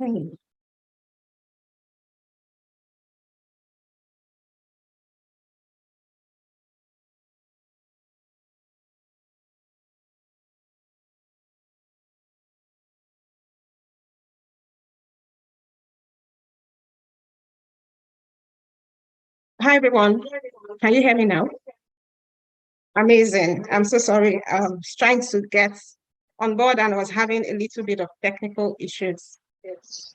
Okay. Hi, everyone. Can you hear me now? Amazing. I'm so sorry. I was trying to get on board and I was having a little bit of technical issues. Yes.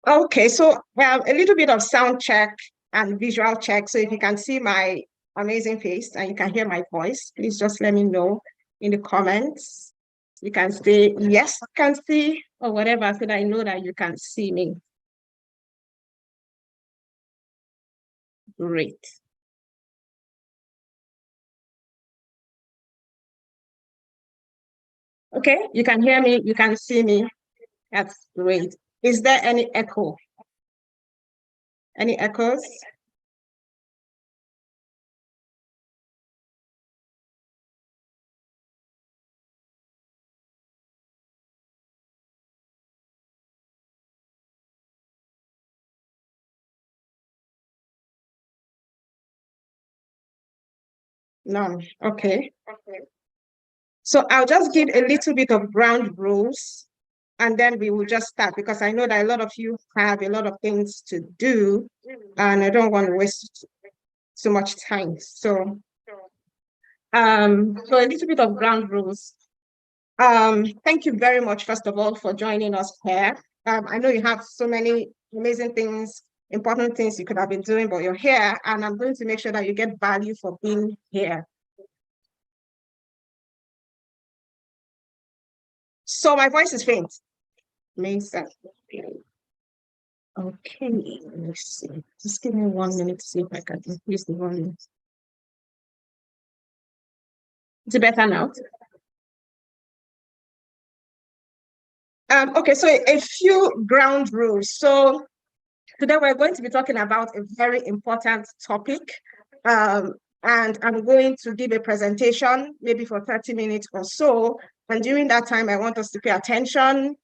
Okay, so a little bit of sound check and visual check. So if you can see my amazing face and you can hear my voice, please just let me know in the comments. You can say, yes, I can see, or whatever, so that I know that you can see me. Great. Okay, you can hear me, you can see me. That's great. Is there any echo? Any echoes? None. Okay. So I'll just give a little bit of ground rules and then we will just start because I know that a lot of you have a lot of things to do and I don't want to waste so much time. So a little bit of ground rules. Thank you very much, first of all, for joining us here. I know you have so many amazing things, important things you could have been doing, but you're here, and I'm going to make sure that you get value for being here. So my voice is faint. Amazing. Okay, let me see. Just give me 1 minute to see if I can increase the volume. Is it better now? Okay, so a few ground rules. So today we're going to be talking about a very important topic. And I'm going to give a presentation, maybe for 30 minutes or so. And during that time, I want us to pay attention.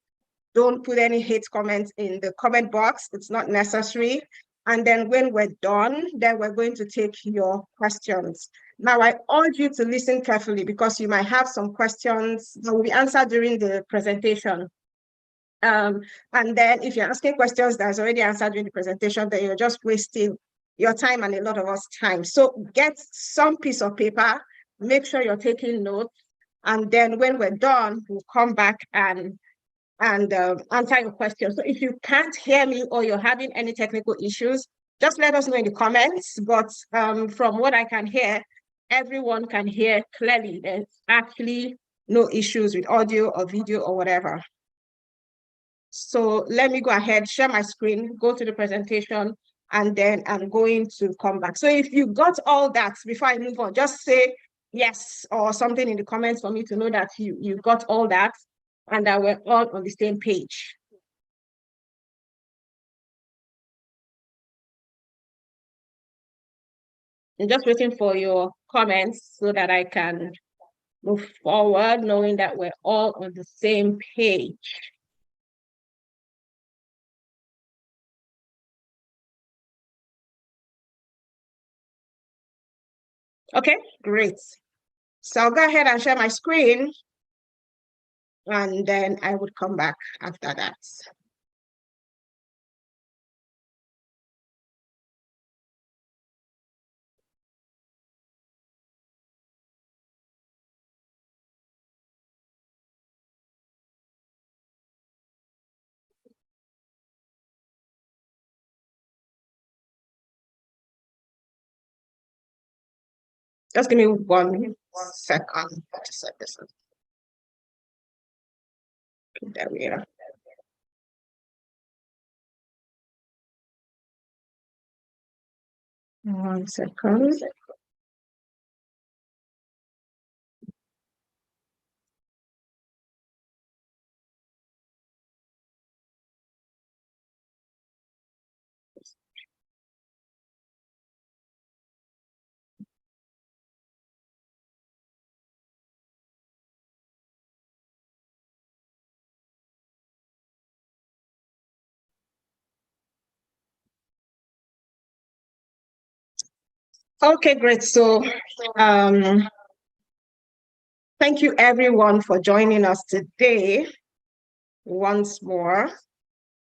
Don't put any hate comments in the comment box. It's not necessary. And then when we're done, then we're going to take your questions. Now, I urge you to listen carefully because you might have some questions that will be answered during the presentation. And then if you're asking questions that's already answered during the presentation, then you're just wasting your time and a lot of us time. So get some piece of paper, make sure you're taking notes, and then when we're done, we'll come back and answer your questions. So if you can't hear me or you're having any technical issues, just let us know in the comments. But from what I can hear, everyone can hear clearly. There's actually no issues with audio or video or whatever. So let me go ahead, share my screen, go to the presentation, and then I'm going to come back. So if you got all that before I move on, just say yes or something in the comments for me to know that you got all that and that we're all on the same page. I'm just waiting for your comments so that I can move forward, knowing that we're all on the same page. Okay, great. So I'll go ahead and share my screen, and then I would come back after that. Just give me 1 second to set this up. Okay, there we are. One second. Okay, great. So thank you everyone for joining us today once more.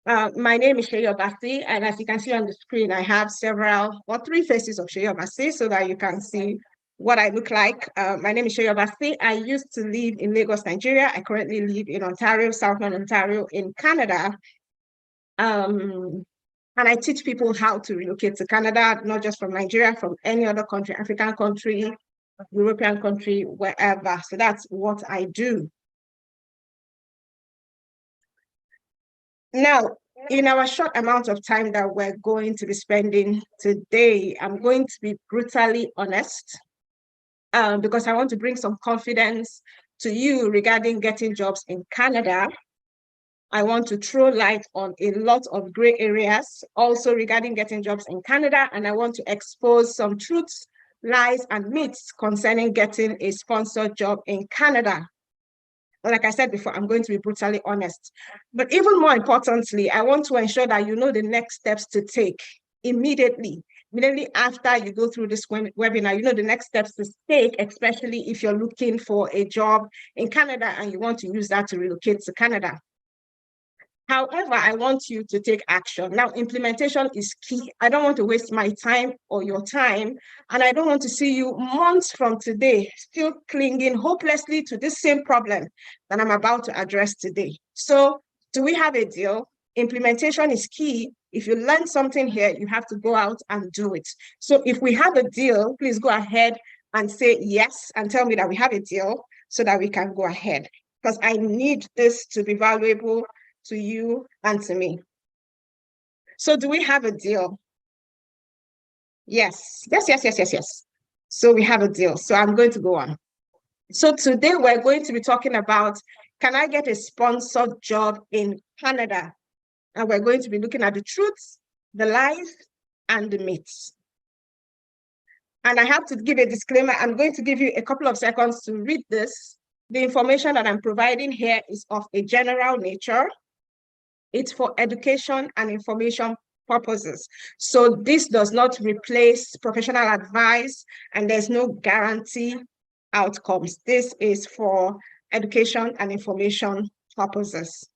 My name is Sheyo Basi, and as you can see on the screen, I have several or three faces of Sheyo Basi so that you can see what I look like. My name is Sheyo Basi. I used to live in Lagos, Nigeria. I currently live in Ontario, Southern Ontario in Canada. And I teach people how to relocate to Canada, not just from Nigeria, from any other country, African country, European country, wherever. So that's what I do. Now, in our short amount of time that we're going to be spending today, I'm going to be brutally honest because I want to bring some confidence to you regarding getting jobs in Canada. I want to throw light on a lot of gray areas also regarding getting jobs in Canada, and I want to expose some truths, lies, and myths concerning getting a sponsored job in Canada. Like I said before, I'm going to be brutally honest. But even more importantly, I want to ensure that you know the next steps to take immediately. Immediately after you go through this webinar, you know the next steps to take, especially if you're looking for a job in Canada and you want to use that to relocate to Canada. However, I want you to take action. Now, implementation is key. I don't want to waste my time or your time, and I don't want to see you months from today still clinging hopelessly to this same problem that I'm about to address today. So, do we have a deal? Implementation is key. If you learn something here, you have to go out and do it. So, if we have a deal, please go ahead and say yes and tell me that we have a deal so that we can go ahead, because I need this to be valuable to you and to me. So do we have a deal? Yes. So we have a deal. So I'm going to go on. So today we're going to be talking about, can I get a sponsored job in Canada? And we're going to be looking at the truths, the lies, and the myths. And I have to give a disclaimer. I'm going to give you a couple of seconds to read this. The information that I'm providing here is of a general nature. It's for education and information purposes. So this does not replace professional advice, and there's no guarantee outcomes. This is for education and information purposes.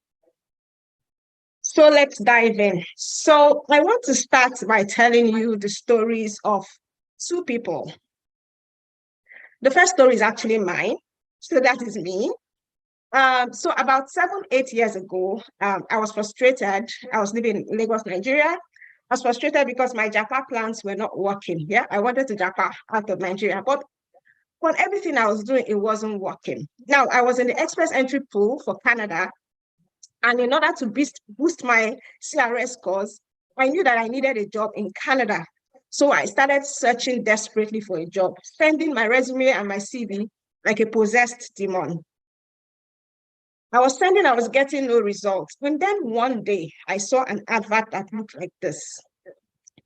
So let's dive in. So I want to start by telling you the stories of two people. The first story is actually mine. So that is me. So about 7-8 years ago, I was frustrated. I was living in Lagos, Nigeria. I was frustrated because my Japa plans were not working. Yeah, I wanted to Japa out of Nigeria, but everything I was doing, it wasn't working. Now, I was in the express entry pool for Canada, and in order to boost my CRS scores, I knew that I needed a job in Canada. So I started searching desperately for a job, sending my resume and my CV like a possessed demon. I was getting no results. And then one day I saw an advert that looked like this.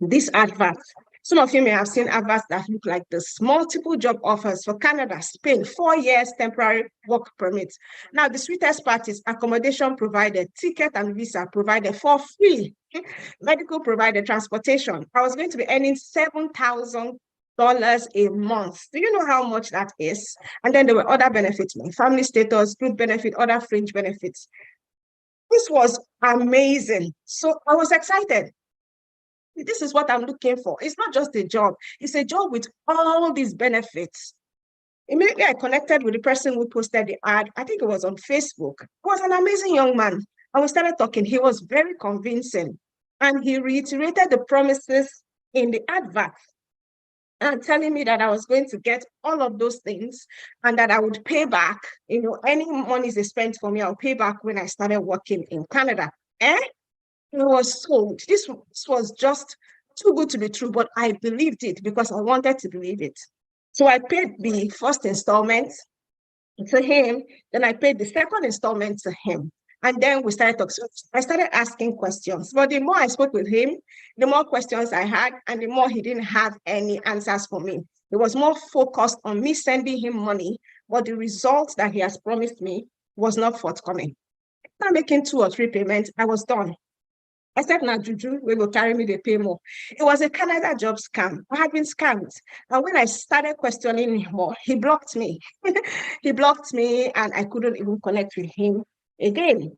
This advert, some of you may have seen adverts that look like this. Multiple job offers for Canada, Spain, 4 years temporary work permits. Now, the sweetest part is accommodation provided, ticket and visa provided for free, medical provided, transportation. I was going to be earning $7,000 a month. Do you know how much that is? And then there were other benefits, like family status, group benefit, other fringe benefits. This was amazing. So I was excited. This is what I'm looking for. It's not just a job. It's a job with all these benefits. Immediately, I connected with the person who posted the ad. I think it was on Facebook. He was an amazing young man. And we started talking. He was very convincing. And he reiterated the promises in the advert and telling me that I was going to get all of those things and that I would pay back, any money they spent for me, I'll pay back when I started working in Canada. It was sold. This was just too good to be true, but I believed it because I wanted to believe it. So I paid the first installment to him, then I paid the second installment to him. And then we started talking. So I started asking questions. But the more I spoke with him, the more questions I had, and the more he didn't have any answers for me. He was more focused on me sending him money, but the results that he has promised me was not forthcoming. After making 2 or 3 payments, I was done. I said, "Now, Juju, we will carry me, they pay more." It was a Canada job scam. I had been scammed. And when I started questioning him more, he blocked me. He blocked me, and I couldn't even connect with him again.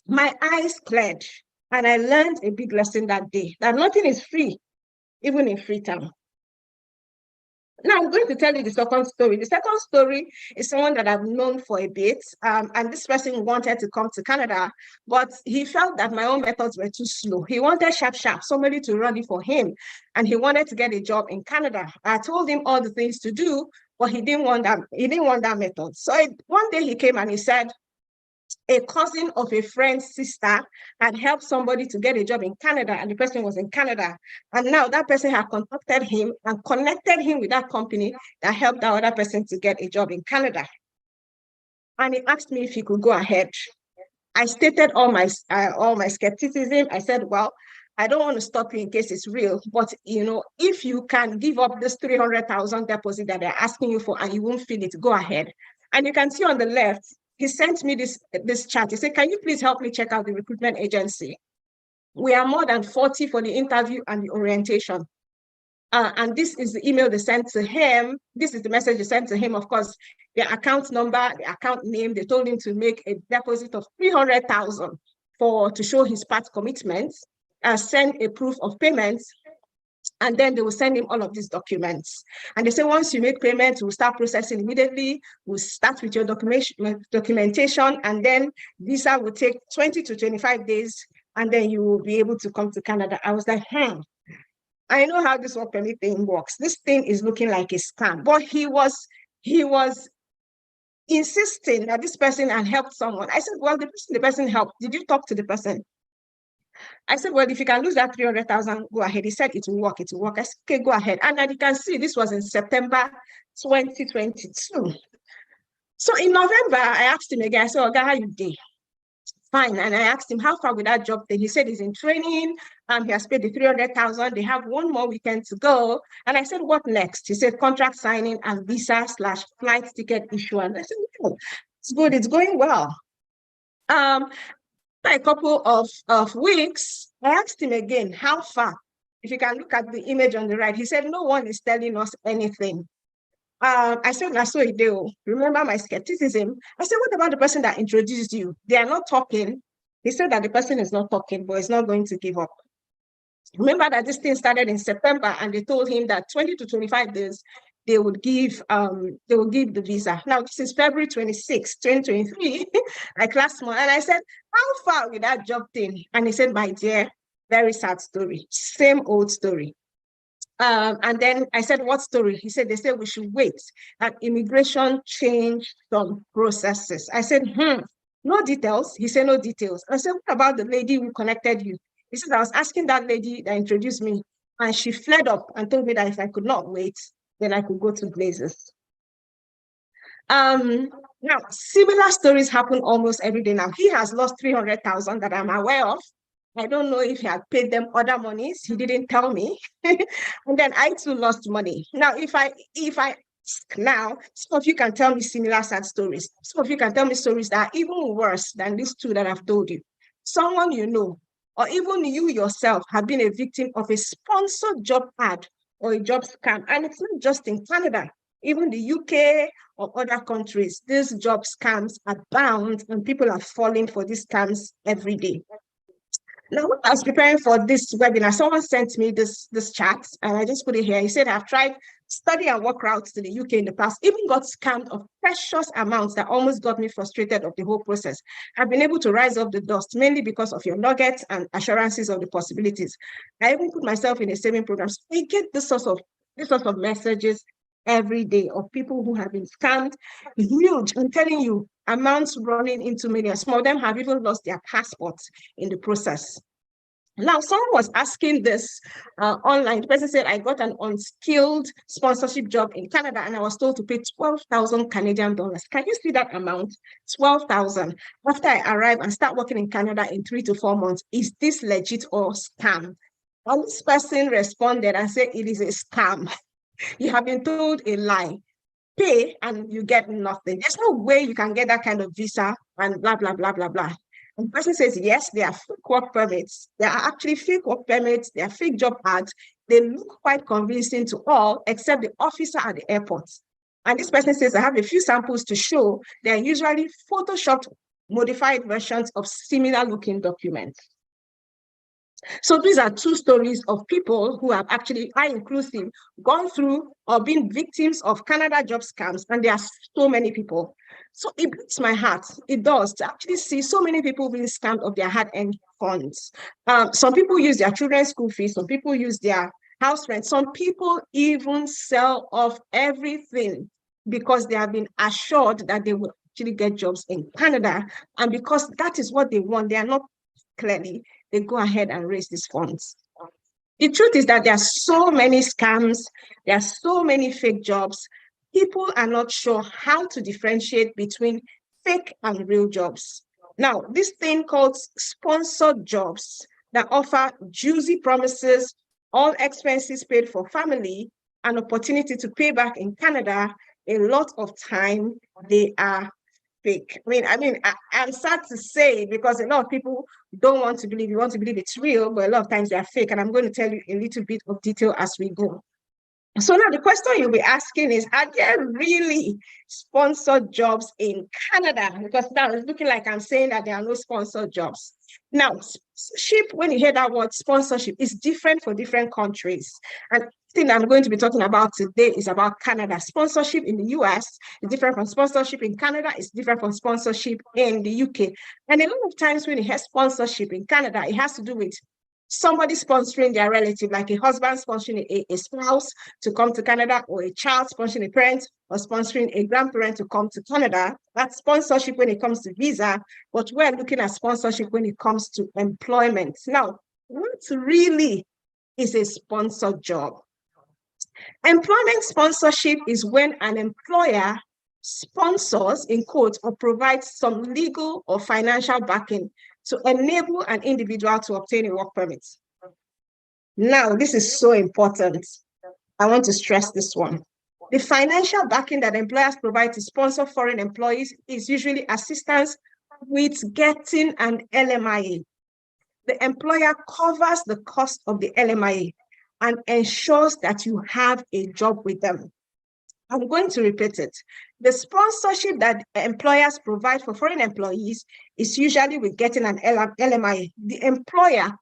My eyes cleared, and I learned a big lesson that day, that nothing is free, even in Freetown. Now I'm going to tell you the second story. The second story is someone that I've known for a bit, and this person wanted to come to Canada, but he felt that my own methods were too slow. He wanted sharp, somebody to run it for him, and he wanted to get a job in Canada. I told him all the things to do, but he didn't want that. He didn't want that method. So one day he came and he said, a cousin of a friend's sister had helped somebody to get a job in Canada, and the person was in Canada. And now that person had contacted him and connected him with that company that helped that other person to get a job in Canada. And he asked me if he could go ahead. I stated all my skepticism. I said, well, I don't want to stop you in case it's real, but if you can give up this 300,000 deposit that they're asking you for and you won't feel it, go ahead. And you can see on the left, he sent me this chat. He said, "Can you please help me check out the recruitment agency? We are more than 40 for the interview and the orientation." And this is the email they sent to him. This is the message they sent to him. Of course, the account number, the account name. They told him to make a deposit of 300,000 to show his part commitment, send a proof of payment, and then they will send him all of these documents. And they say, once you make payment, we'll start processing immediately. We'll start with your documentation, and then visa will take 20 to 25 days, and then you will be able to come to Canada. I was like, I know how this work permit thing works. This thing is looking like a scam. But he was insisting that this person had helped someone. I said, well, the person helped. Did you talk to the person? I said, well, if you can lose that 300,000, go ahead. He said, it will work. I said, okay, go ahead. And you can see this was in September 2022. So in November, I asked him again. I said, "Okay, how you doing?" Fine. And I asked him, how far with that job thing? He said he's in training. He has paid the 300,000. They have one more weekend to go. And I said, what next? He said, contract signing and visa/flight ticket issuance. I said, oh, it's good. It's going well. A couple of weeks, I asked him again, how far? If you can look at the image on the right, he said, no one is telling us anything. I said, "I saw it there. Remember my skepticism?" I said, "What about the person that introduced you? They are not talking." He said that the person is not talking, but is not going to give up. Remember that this thing started in September, and they told him that 20 to 25 days they would give the visa. Now this is February 26, 2023, like last month. And I said, how far with that job thing? And he said, my dear, very sad story, same old story. And then I said, what story? He said, they said we should wait, that immigration changed some processes. I said, no details. He said, no details. I said, what about the lady who connected you? He said, I was asking that lady that introduced me, and she fled up and told me that if I could not wait, then I could go to Blazers. Now, similar stories happen almost every day now. He has lost 300,000 that I'm aware of. I don't know if he had paid them other monies. He didn't tell me. And then I too lost money. Now, if I now, some of you can tell me similar sad stories. Some of you can tell me stories that are even worse than these two that I've told you. Someone you know, or even you yourself, have been a victim of a sponsored job ad or a job scam. And it's not just in Canada, even the UK or other countries. These job scams abound, and people are falling for these scams every day. Now, when I was preparing for this webinar, someone sent me this chat, and I just put it here. He said, I've tried study and work routes to the UK in the past, even got scammed of precious amounts that almost got me frustrated of the whole process. I've been able to rise up the dust, mainly because of your nuggets and assurances of the possibilities. I even put myself in a saving program. So I get this sort of messages every day of people who have been scammed. Huge, I'm telling you, amounts running into millions. Some of them have even lost their passports in the process. Now, someone was asking this online. The person said, I got an unskilled sponsorship job in Canada, and I was told to pay 12,000 Canadian dollars. Can you see that amount? 12,000. After I arrive and start working in Canada in 3 to 4 months, is this legit or scam? And this person responded and said, it is a scam. You have been told a lie. Pay and you get nothing. There's no way you can get that kind of visa and blah, blah, blah, blah, blah. And the person says, yes, they are fake work permits. They are actually fake work permits. They are fake job ads. They look quite convincing to all except the officer at the airport. And this person says, I have a few samples to show. They are usually photoshopped, modified versions of similar looking documents. So these are two stories of people who have actually, I inclusive, gone through or been victims of Canada job scams, and there are so many people. So it breaks my heart, it does, to actually see so many people being scammed of their hard-earned funds. Some people use their children's school fees, some people use their house rent, some people even sell off everything because they have been assured that they will actually get jobs in Canada, and because that is what they want, they are not clearly, they go ahead and raise these funds. The truth is that there are so many scams, there are so many fake jobs. People are not sure how to differentiate between fake and real jobs. Now, this thing called sponsored jobs that offer juicy promises, all expenses paid for family, an opportunity to pay back in Canada, a lot of time they are fake. I'm sad to say, because a lot of people don't want to believe, you want to believe it's real, but a lot of times they are fake. And I'm going to tell you a little bit of detail as we go. So now the question you'll be asking is, are there really sponsored jobs in Canada? Because now it's looking like I'm saying that there are no sponsored jobs. Now, sponsorship, when you hear that word sponsorship, is different for different countries. And thing I'm going to be talking about today is about Canada. Sponsorship in the US is different from sponsorship in Canada, it's different from sponsorship in the UK. And a lot of times when you hear sponsorship in Canada, it has to do with somebody sponsoring their relative, like a husband sponsoring a spouse to come to Canada, or a child sponsoring a parent, or sponsoring a grandparent to come to Canada. That's sponsorship when it comes to visa, but we're looking at sponsorship when it comes to employment. Now, what really is a sponsored job? Employment sponsorship is when an employer sponsors, in quotes, or provides some legal or financial backing to enable an individual to obtain a work permit. Now, this is so important. I want to stress this one. The financial backing that employers provide to sponsor foreign employees is usually assistance with getting an LMIA. The employer covers the cost of the LMIA and ensures that you have a job with them. I'm going to repeat it. The sponsorship that employers provide for foreign employees is usually with getting an LMIA. The employer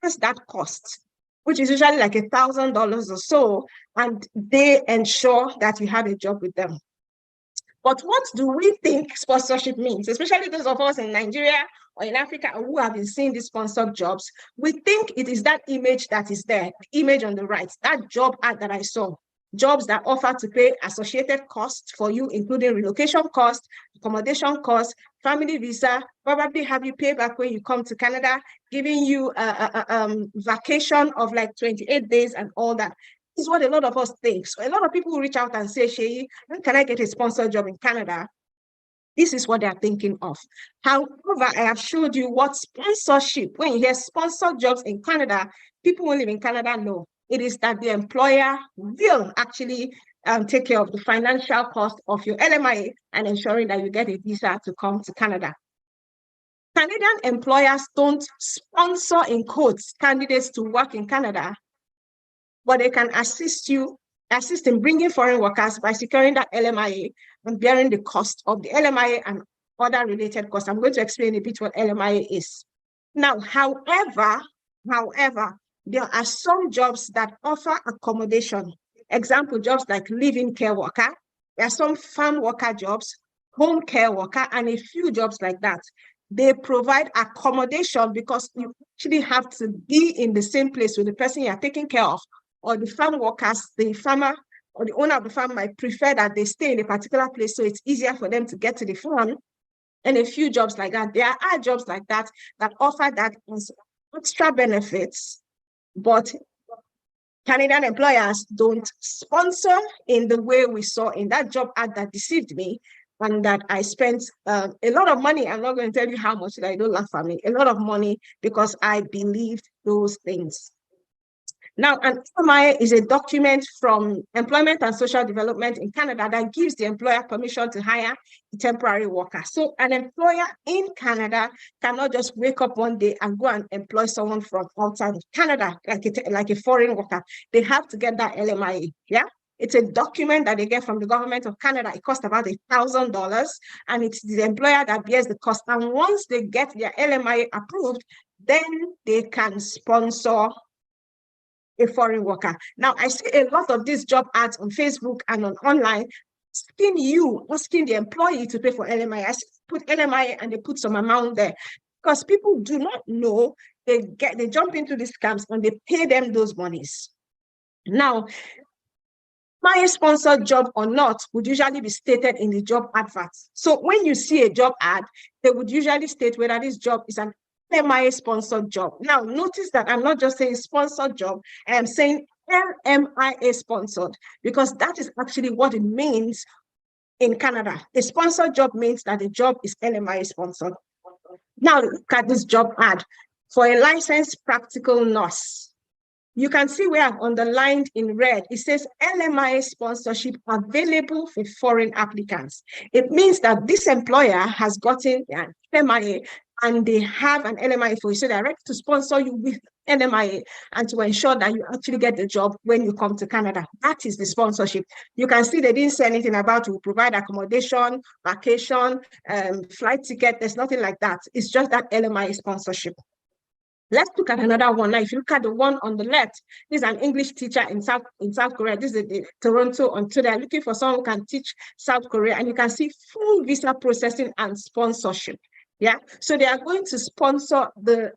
has that cost, which is usually like $1,000 or so, and they ensure that you have a job with them. But what do we think sponsorship means, especially those of us in Nigeria or in Africa who have been seeing these sponsored jobs? We think it is that image that is there, the image on the right, that job ad that I saw. Jobs that offer to pay associated costs for you, including relocation costs, accommodation costs, family visa, probably have you pay back when you come to Canada, giving you a vacation of like 28 days and all that. Is what a lot of us think. So a lot of people reach out and say, Sheyi, when can I get a sponsored job in Canada? This is what they're thinking of. However, I have showed you what sponsorship, when you hear sponsored jobs in Canada, people who live in Canada know. It is that the employer will actually take care of the financial cost of your LMIA and ensuring that you get a visa to come to Canada. Canadian employers don't sponsor, in quotes, candidates to work in Canada, but they can assist in bringing foreign workers by securing that LMIA and bearing the cost of the LMIA and other related costs. I'm going to explain a bit what LMIA is. Now, however, there are some jobs that offer accommodation. Example, jobs like live-in care worker. There are some farm worker jobs, home care worker, and a few jobs like that. They provide accommodation because you actually have to be in the same place with the person you're taking care of, or the farm workers, the farmer or the owner of the farm might prefer that they stay in a particular place so it's easier for them to get to the farm, and a few jobs like that. There are jobs like that that offer that as extra benefits, but Canadian employers don't sponsor in the way we saw in that job ad that deceived me, and that I spent a lot of money. I'm not going to tell you how much, I don't laugh at me, a lot of money, because I believed those things. Now, an LMIA is a document from Employment and Social Development in Canada that gives the employer permission to hire a temporary worker. So an employer in Canada cannot just wake up one day and go and employ someone from outside of Canada, like a foreign worker. They have to get that LMIA, yeah? It's a document that they get from the government of Canada. It costs about $1,000, and it's the employer that bears the cost. And once they get their LMIA approved, then they can sponsor a foreign worker. Now, I see a lot of these job ads on Facebook and on online asking the employee to pay for LMI. I see put LMI and they put some amount there because people do not know. They jump into these scams and they pay them those monies. Now, my sponsored job or not would usually be stated in the job advert. So when you see a job ad, they would usually state whether this job is an LMIA sponsored job. Now, notice that I'm not just saying sponsored job, I am saying LMIA sponsored, because that is actually what it means in Canada. A sponsored job means that the job is LMIA sponsored. Now, look at this job ad for a licensed practical nurse. You can see where I've underlined in red, it says LMIA sponsorship available for foreign applicants. It means that this employer has gotten an LMIA and they have an LMIA for you. So they're ready to sponsor you with LMIA and to ensure that you actually get the job when you come to Canada. That is the sponsorship. You can see they didn't say anything about to provide accommodation, vacation, flight ticket. There's nothing like that. It's just that LMIA sponsorship. Let's look at another one. Now, if you look at the one on the left, this is an English teacher in South Korea. This is the Toronto, Ontario. They're looking for someone who can teach South Korea, and you can see full visa processing and sponsorship. Yeah, so they are going to sponsor the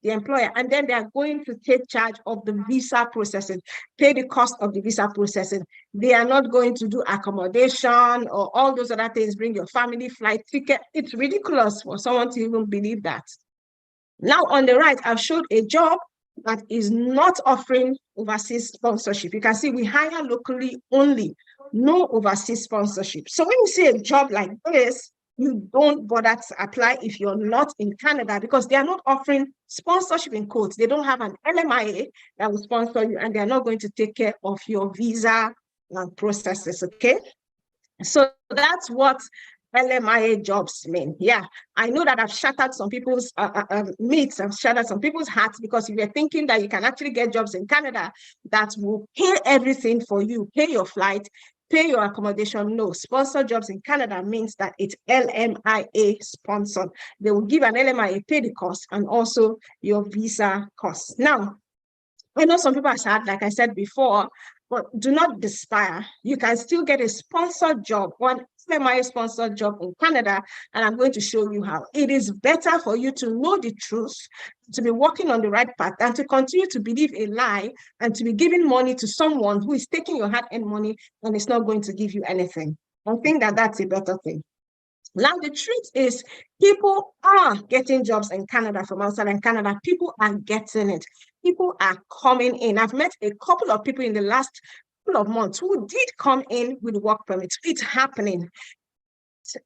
employer, and then they are going to take charge of the visa processing, pay the cost of the visa processing. They are not going to do accommodation or all those other things, bring your family flight ticket. It's ridiculous for someone to even believe that. Now, on the right, I've showed a job that is not offering overseas sponsorship. You can see we hire locally only, no overseas sponsorship. So when you see a job like this, you don't bother to apply if you're not in Canada, because they are not offering sponsorship in quotes. They don't have an LMIA that will sponsor you, and they're not going to take care of your visa processes, okay? So that's what LMIA jobs mean. Yeah, I know that I've shattered some people's myths, I've shattered some people's hearts, because if you're thinking that you can actually get jobs in Canada that will pay everything for you, pay your flight, pay your accommodation. No, sponsor jobs in Canada means that it's LMIA sponsored. They will give an LMIA, pay the cost, and also your visa costs. Now, I know some people are sad, like I said before, but do not despair. You can still get a sponsored job, one semi-sponsored job in Canada, and I'm going to show you how. It is better for you to know the truth, to be walking on the right path, than to continue to believe a lie and to be giving money to someone who is taking your hard-earned money and is not going to give you anything. I think that that's a better thing. Now, the truth is, people are getting jobs in Canada from outside in Canada. People are getting it. People are coming in. I've met a couple of people in the last couple of months who did come in with work permits. It's happening.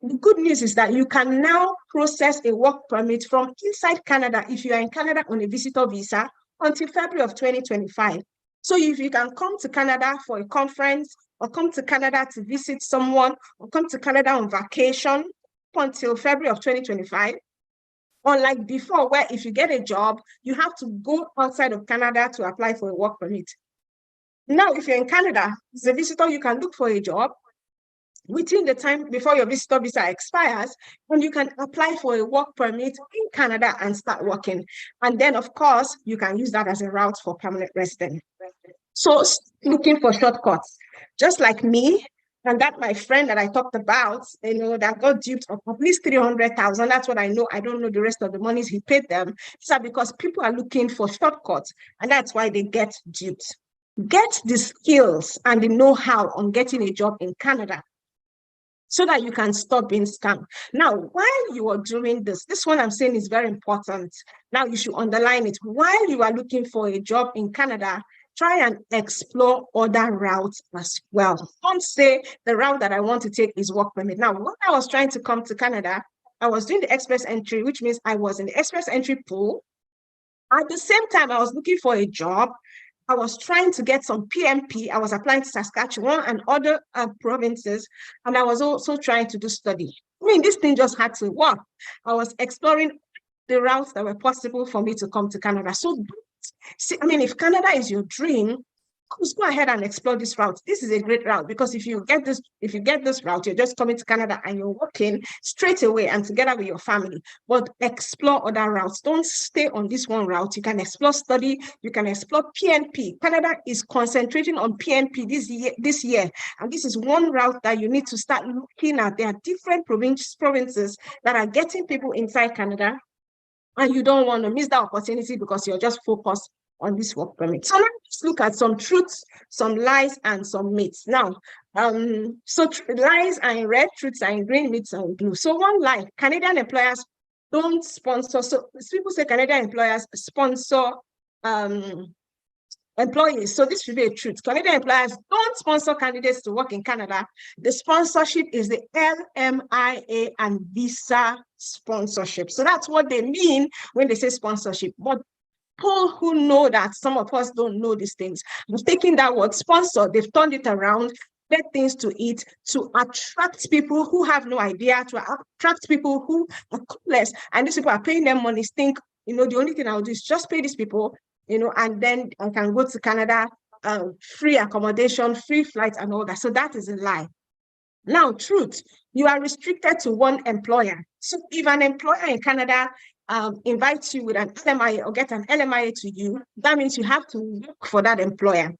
The good news is that you can now process a work permit from inside Canada if you are in Canada on a visitor visa until February of 2025. So if you can come to Canada for a conference, or come to Canada to visit someone, or come to Canada on vacation until February of 2025, unlike before, where if you get a job, you have to go outside of Canada to apply for a work permit. Now, if you're in Canada as a visitor, you can look for a job within the time before your visitor visa expires, and you can apply for a work permit in Canada and start working. And then, of course, you can use that as a route for permanent residence. So looking for shortcuts, just like me, and that my friend that I talked about, that got duped of at least 300,000. That's what I know. I don't know the rest of the monies he paid them. So because people are looking for shortcuts, and that's why they get duped. Get the skills and the know-how on getting a job in Canada, so that you can stop being scammed. Now, while you are doing this one I'm saying is very important. Now, you should underline it. While you are looking for a job in Canada, try and explore other routes as well. Don't say the route that I want to take is work permit. Now, when I was trying to come to Canada, I was doing the express entry, which means I was in the express entry pool. At the same time, I was looking for a job I was trying to get some PMP. I was applying to Saskatchewan and other provinces, and I was also trying to do study. I mean, this thing just had to work. I was exploring the routes that were possible for me to come to Canada. So, see, I mean, if Canada is your dream, just go ahead and explore this route. This is a great route because if you get this route, you're just coming to Canada and you're working straight away and together with your family. But explore other routes. Don't stay on this one route. You can explore study. You can explore PNP. Canada is concentrating on PNP this year, and this is one route that you need to start looking at. There are different provinces that are getting people inside Canada, and you don't want to miss that opportunity because you're just focused on this work permit. So let's look at some truths, some lies, and some myths. Now, so lies are in red, truths are in green, myths are in blue. So one lie, Canadian employers don't sponsor. So people say Canadian employers sponsor employees. So this should be a truth. Canadian employers don't sponsor candidates to work in Canada. The sponsorship is the LMIA and visa sponsorship. So that's what they mean when they say sponsorship. But people who know that, some of us don't know these things, have taken that word sponsor, they've turned it around, get things to eat, to attract people who have no idea, to attract people who are clueless, and these people are paying them money, think, the only thing I'll do is just pay these people, and then I can go to Canada, free accommodation, free flights, and all that. So that is a lie. Now, truth, you are restricted to one employer. So if an employer in Canada invites you with an LMIA or get an LMIA to you, that means you have to work for that employer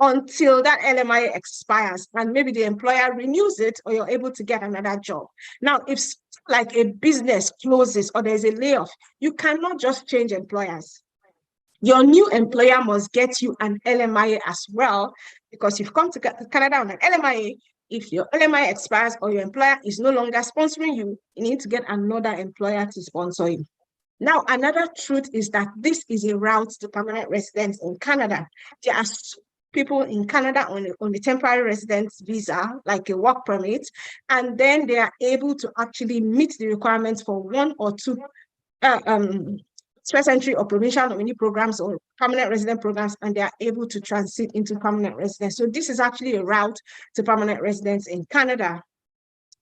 until that LMIA expires, and maybe the employer renews it, or you're able to get another job. Now, if like a business closes or there's a layoff, you cannot just change employers. Your new employer must get you an LMIA as well, because you've come to Canada on an LMIA. If your LMIA expires or your employer is no longer sponsoring you, you need to get another employer to sponsor you. Now, another truth is that this is a route to permanent residence in Canada. There are people in Canada on the temporary residence visa, like a work permit, and then they are able to actually meet the requirements for one or two express entry or provincial nominee programs or permanent resident programs, and they are able to transit into permanent residence. So this is actually a route to permanent residence in Canada.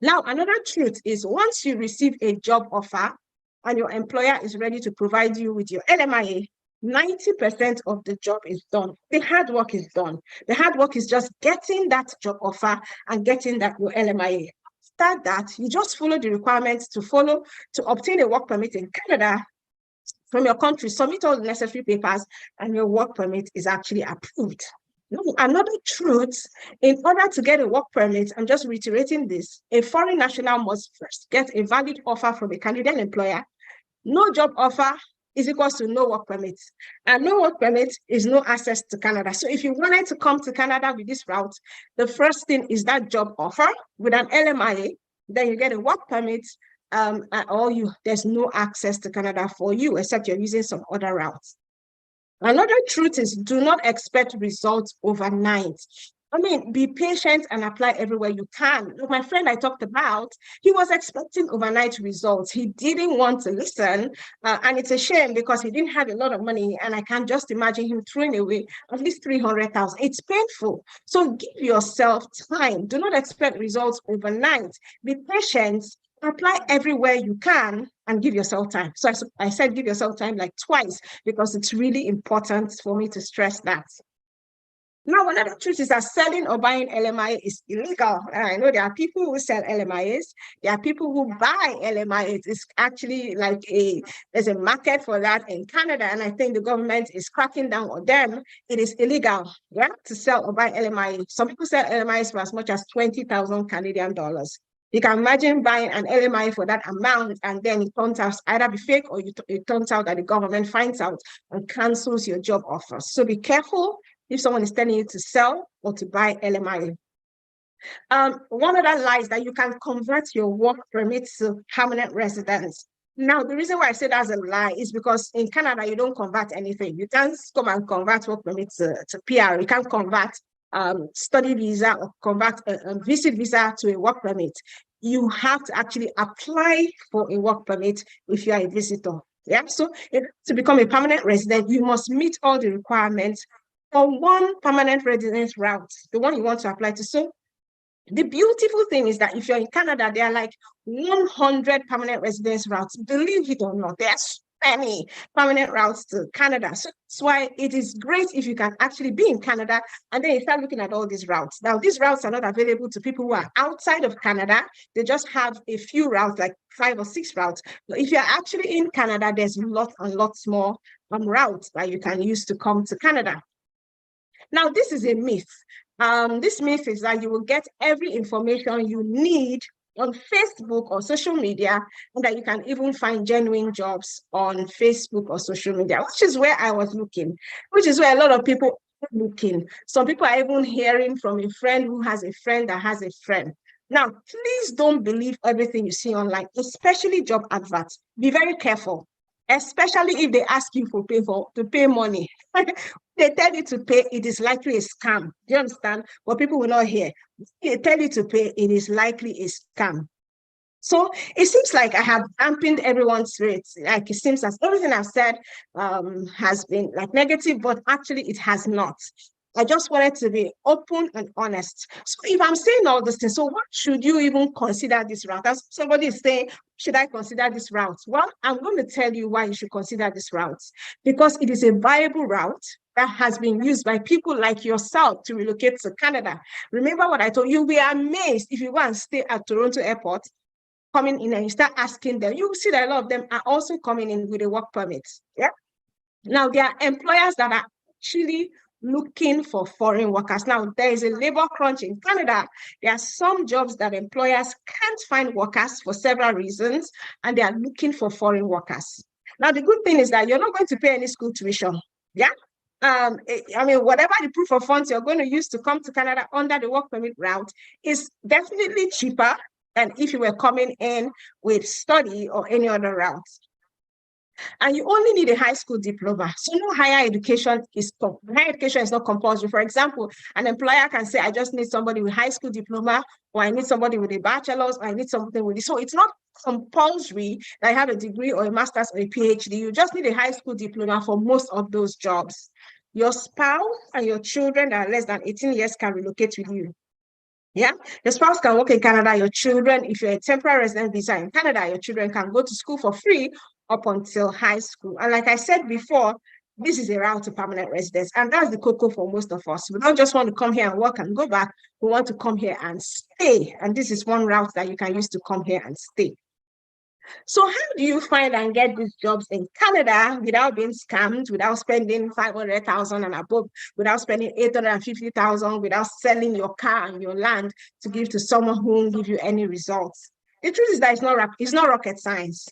Now, another truth is once you receive a job offer and your employer is ready to provide you with your LMIA, 90% of the job is done. The hard work is done. The hard work is just getting that job offer and getting that your LMIA. After that, you just follow the requirements to obtain a work permit in Canada from your country, submit all the necessary papers, and your work permit is actually approved. Another truth, in order to get a work permit, I'm just reiterating this, a foreign national must first get a valid offer from a Canadian employer. No job offer is equals to no work permit, and no work permit is no access to Canada. So if you wanted to come to Canada with this route, the first thing is that job offer with an LMIA, then you get a work permit, there's no access to Canada for you, except you're using some other routes. Another truth is do not expect results overnight. I mean, be patient and apply everywhere you can. My friend I talked about, he was expecting overnight results. He didn't want to listen. And it's a shame because he didn't have a lot of money. And I can just imagine him throwing away at least 300,000. It's painful. So give yourself time. Do not expect results overnight. Be patient. Apply everywhere you can and give yourself time. So I said give yourself time like twice because it's really important for me to stress that. Now, another truth is that selling or buying LMIA is illegal. And I know there are people who sell LMIAs. There are people who buy LMIAs. It's actually like there's a market for that in Canada. And I think the government is cracking down on them. It is illegal, yeah, to sell or buy LMIA. Some people sell LMIAs for as much as 20,000 Canadian dollars. You can imagine buying an LMI for that amount, and then it turns out either be fake or it turns out that the government finds out and cancels your job offer. So be careful if someone is telling you to sell or to buy LMI. One other lie is that you can convert your work permit to permanent residence. Now, the reason why I say that's a lie is because in Canada, you don't convert anything. You can't come and convert work permit to PR. You can't convert study visa or convert a visit visa to a work permit. You have to actually apply for a work permit if you are a visitor. Yeah, so to become a permanent resident, you must meet all the requirements for one permanent residence route, the one you want to apply to. So the beautiful thing is that if you're in Canada, there are like 100 permanent residence routes. Believe it or not, there's many permanent routes to Canada. So that's why it is great if you can actually be in Canada and then you start looking at all these routes. Now, these routes are not available to people who are outside of Canada. They just have a few routes, like 5 or 6 routes. But if you're actually in Canada, there's lots and lots more routes that you can use to come to Canada. Now, this is a myth. This myth is that you will get every information you need on Facebook or social media, and that you can even find genuine jobs on Facebook or social media, which is where I was looking, which is where a lot of people are looking. Some people are even hearing from a friend who has a friend that has a friend. Now, please don't believe everything you see online, especially job adverts. Be very careful, especially if they ask you to pay money. They tell you to pay, it is likely a scam. Do you understand? What people will not hear. They tell you to pay, it is likely a scam. So it seems like I have dampened everyone's spirits. Like it seems as everything I've said has been like negative, but actually it has not. I just wanted to be open and honest. So if I'm saying all these things, so what should you even consider this route? As somebody is saying, should I consider this route? Well, I'm going to tell you why you should consider this route, because it is a viable route that has been used by people like yourself to relocate to Canada. Remember what I told you, you'll be amazed if you go and stay at Toronto Airport, coming in and you start asking them, you will see that a lot of them are also coming in with a work permit. Yeah. Now, there are employers that are actually looking for foreign workers. Now, there is a labor crunch in Canada. There are some jobs that employers can't find workers for several reasons, and they are looking for foreign workers. Now, the good thing is that you're not going to pay any school tuition. Yeah. I mean, whatever the proof of funds you're going to use to come to Canada under the work permit route is definitely cheaper than if you were coming in with study or any other route. And you only need a high school diploma. So no higher education is not compulsory. For example, an employer can say, I just need somebody with high school diploma, or I need somebody with a bachelor's, or I need something with this. So it's not compulsory that you have a degree or a master's or a PhD. You just need a high school diploma for most of those jobs. Your spouse and your children that are less than 18 years can relocate with you. Yeah, your spouse can work in Canada. Your children, if you're a temporary resident visa in Canada, your children can go to school for free up until high school. And like I said before, this is a route to permanent residence. And that's the cocoa for most of us. We don't just want to come here and work and go back. We want to come here and stay. And this is one route that you can use to come here and stay. So how do you find and get these jobs in Canada without being scammed, without spending 500,000 and above, without spending 850,000, without selling your car and your land to give to someone who won't give you any results? The truth is that it's not rocket science.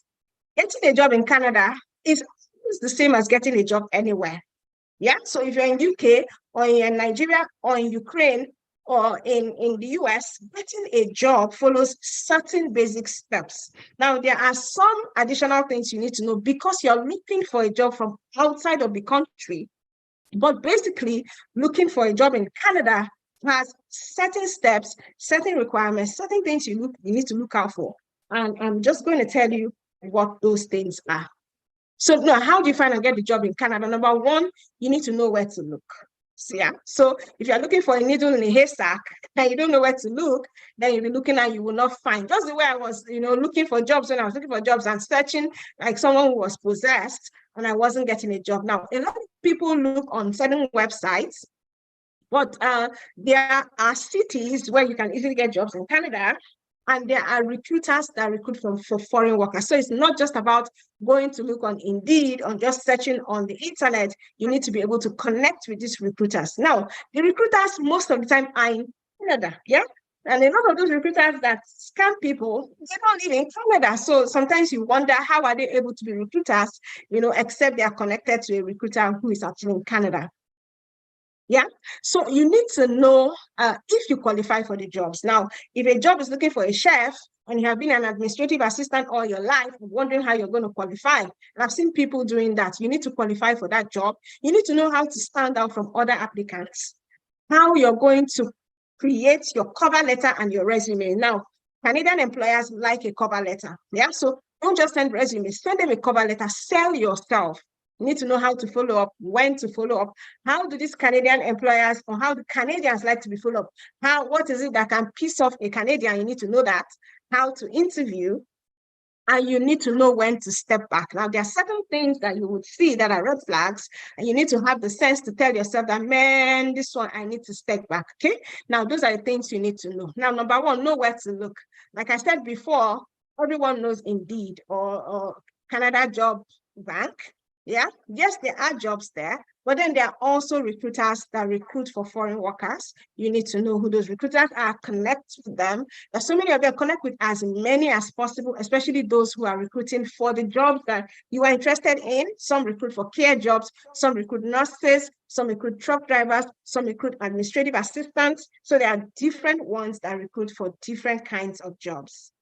Getting a job in Canada is the same as getting a job anywhere. Yeah. So if you're in UK or in Nigeria or in Ukraine or in the US, getting a job follows certain basic steps. Now, there are some additional things you need to know because you're looking for a job from outside of the country. But basically, looking for a job in Canada has certain steps, certain requirements, certain things you need to look out for. And I'm just going to tell you what those things are. So now, how do you find and get the job in Canada? Number one, you need to know where to look. So, yeah. So if you're looking for a needle in a haystack and you don't know where to look, then you'll be looking and you will not find. Just the way I was, looking for jobs when I was looking for jobs and searching like someone who was possessed and I wasn't getting a job. Now, a lot of people look on certain websites, but there are cities where you can easily get jobs in Canada. And there are recruiters that recruit for foreign workers. So it's not just about going to look on Indeed, on just searching on the internet. You need to be able to connect with these recruiters. Now, the recruiters most of the time are in Canada, yeah? And a lot of those recruiters that scam people, they don't live in Canada. So sometimes you wonder, how are they able to be recruiters, except they are connected to a recruiter who is actually in Canada. Yeah, so you need to know if you qualify for the jobs. Now, if a job is looking for a chef and you have been an administrative assistant all your life, wondering how you're going to qualify, and I've seen people doing that. You need to qualify for that job. You need to know how to stand out from other applicants, how you're going to create your cover letter and your resume. Now, Canadian employers like a cover letter. Yeah, so don't just send resumes, send them a cover letter, sell yourself. You need to know how to follow up, when to follow up. How do these Canadian employers, or how do Canadians like to be followed up? What is it that can piss off a Canadian? You need to know that. How to interview, and you need to know when to step back. Now, there are certain things that you would see that are red flags, and you need to have the sense to tell yourself that, man, this one, I need to step back, okay? Now, those are the things you need to know. Now, number one, know where to look. Like I said before, everyone knows Indeed or Canada Job Bank. Yeah, yes, there are jobs there, but then there are also recruiters that recruit for foreign workers. You need to know who those recruiters are, connect with them. There's so many of them, connect with as many as possible, especially those who are recruiting for the jobs that you are interested in. Some recruit for care jobs, some recruit nurses, some recruit truck drivers, some recruit administrative assistants. So there are different ones that recruit for different kinds of jobs.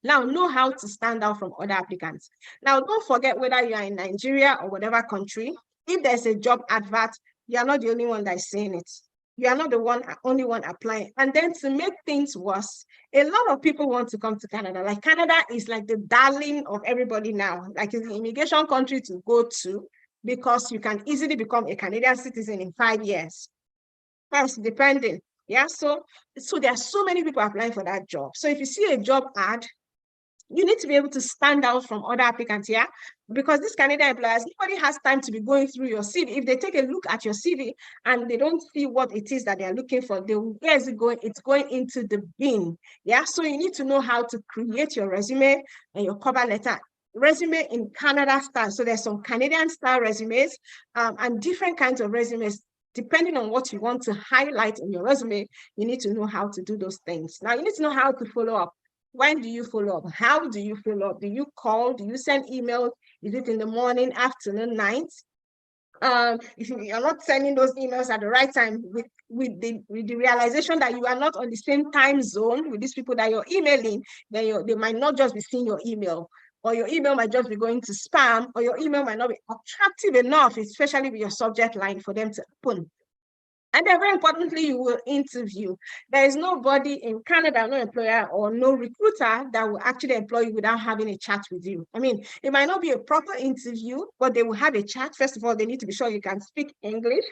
Now, know how to stand out from other applicants. Now, don't forget, whether you are in Nigeria or whatever country, if there's a job advert, you are not the only one that is seeing it. You are not the only one applying. And then to make things worse, a lot of people want to come to Canada. Like, Canada is like the darling of everybody now. Like, it's the immigration country to go to, because you can easily become a Canadian citizen in 5 years. That's depending. Yeah, so there are so many people applying for that job. So if you see a job ad, you need to be able to stand out from other applicants, yeah? Because these Canadian employers, nobody has time to be going through your CV. If they take a look at your CV and they don't see what it is that they are looking for, where is it going? It's going into the bin, yeah? So you need to know how to create your resume and your cover letter. Resume in Canada style. So there's some Canadian style resumes and different kinds of resumes. Depending on what you want to highlight in your resume, you need to know how to do those things. Now, you need to know how to follow up. When do you follow up? How do you follow up? Do you call? Do you send emails? Is it in the morning, afternoon, night? If you're not sending those emails at the right time, with the realization that you are not on the same time zone with these people that you're emailing, then they might not just be seeing your email, or your email might just be going to spam, or your email might not be attractive enough, especially with your subject line, for them to open. And then, very importantly, you will interview. There is nobody in Canada, no employer or no recruiter, that will actually employ you without having a chat with you. I mean, it might not be a proper interview, but they will have a chat. First of all, they need to be sure you can speak English.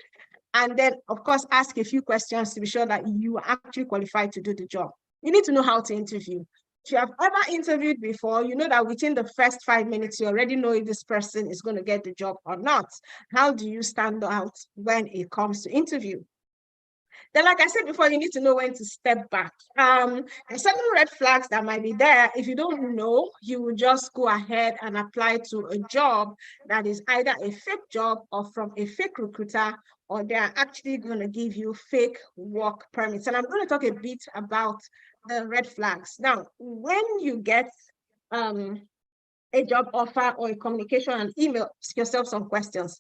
And then, of course, ask a few questions to be sure that you are actually qualified to do the job. You need to know how to interview. If you have ever interviewed before, you know that within the first 5 minutes, you already know if this person is going to get the job or not. How do you stand out when it comes to interview? Then, like I said before, you need to know when to step back. There's certain red flags that might be there. If you don't know, you will just go ahead and apply to a job that is either a fake job or from a fake recruiter, or they're actually going to give you fake work permits. And I'm going to talk a bit about the red flags. Now, when you get a job offer or a communication and email, ask yourself some questions.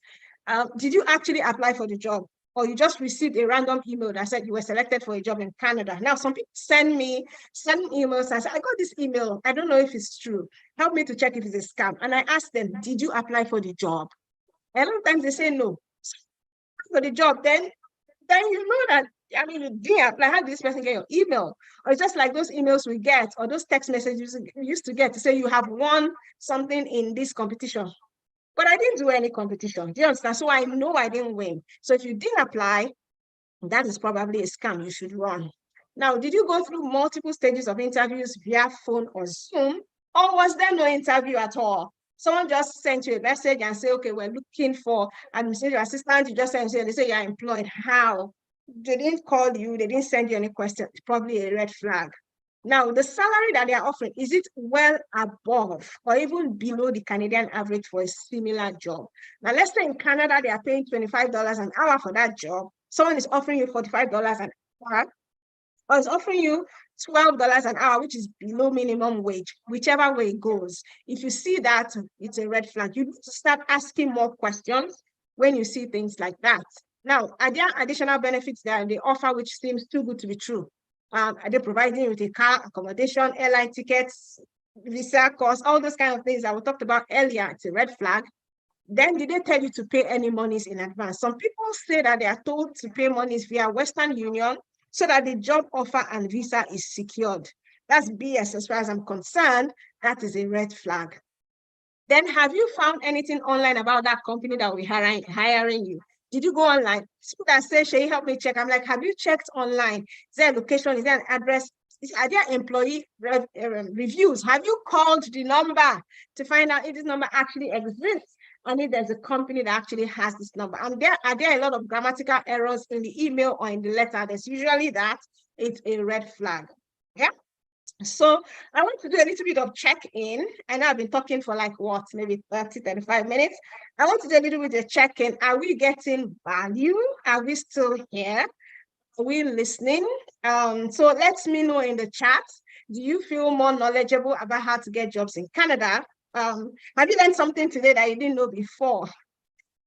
Did you actually apply for the job? Or you just received a random email that said you were selected for a job in Canada? Now, some people send emails and say, I got this email. I don't know if it's true. Help me to check if it's a scam. And I ask them, did you apply for the job? And a lot of times they say no. For the job, then you know that, I mean, you didn't apply. How did this person get your email? Or it's just like those emails we get, or those text messages we used to get to say you have won something in this competition. But I didn't do any competition. Do you understand? So I know I didn't win. So if you didn't apply, that is probably a scam. You should run. Now, did you go through multiple stages of interviews via phone or Zoom? Or was there no interview at all? Someone just sent you a message and say, okay, we're looking for administrative assistant. You just send you, they say you're employed. How? They didn't call you. They didn't send you any questions. It's probably a red flag. Now, the salary that they are offering, is it well above or even below the Canadian average for a similar job? Now, let's say in Canada, they are paying $25 an hour for that job. Someone is offering you $45 an hour, or is offering you $12 an hour, which is below minimum wage, whichever way it goes. If you see that, it's a red flag. You need to start asking more questions when you see things like that. Now, are there additional benefits that they offer which seems too good to be true? Are they providing you with a car, accommodation, airline tickets, visa costs, all those kind of things that we talked about earlier? It's a red flag. Then did they tell you to pay any monies in advance? Some people say that they are told to pay monies via Western Union so that the job offer and visa is secured. That's BS as far as I'm concerned. That is a red flag. Then have you found anything online about that company that will be hiring you? Did you go online? People that say, Shay, help me check. I'm like, have you checked online? Is there a location? Is there an address? Are there employee reviews? Have you called the number to find out if this number actually exists and if there's a company that actually has this number? And are there a lot of grammatical errors in the email or in the letter? There's usually that. It's a red flag. Yeah. So I want to do a little bit of check-in. I know I've been talking for like what, maybe 30, 35 minutes. I want to do a little bit of check-in. Are we getting value? Are we still here? Are we listening? So let me know in the chat. Do you feel more knowledgeable about how to get jobs in Canada? Have you learned something today that you didn't know before?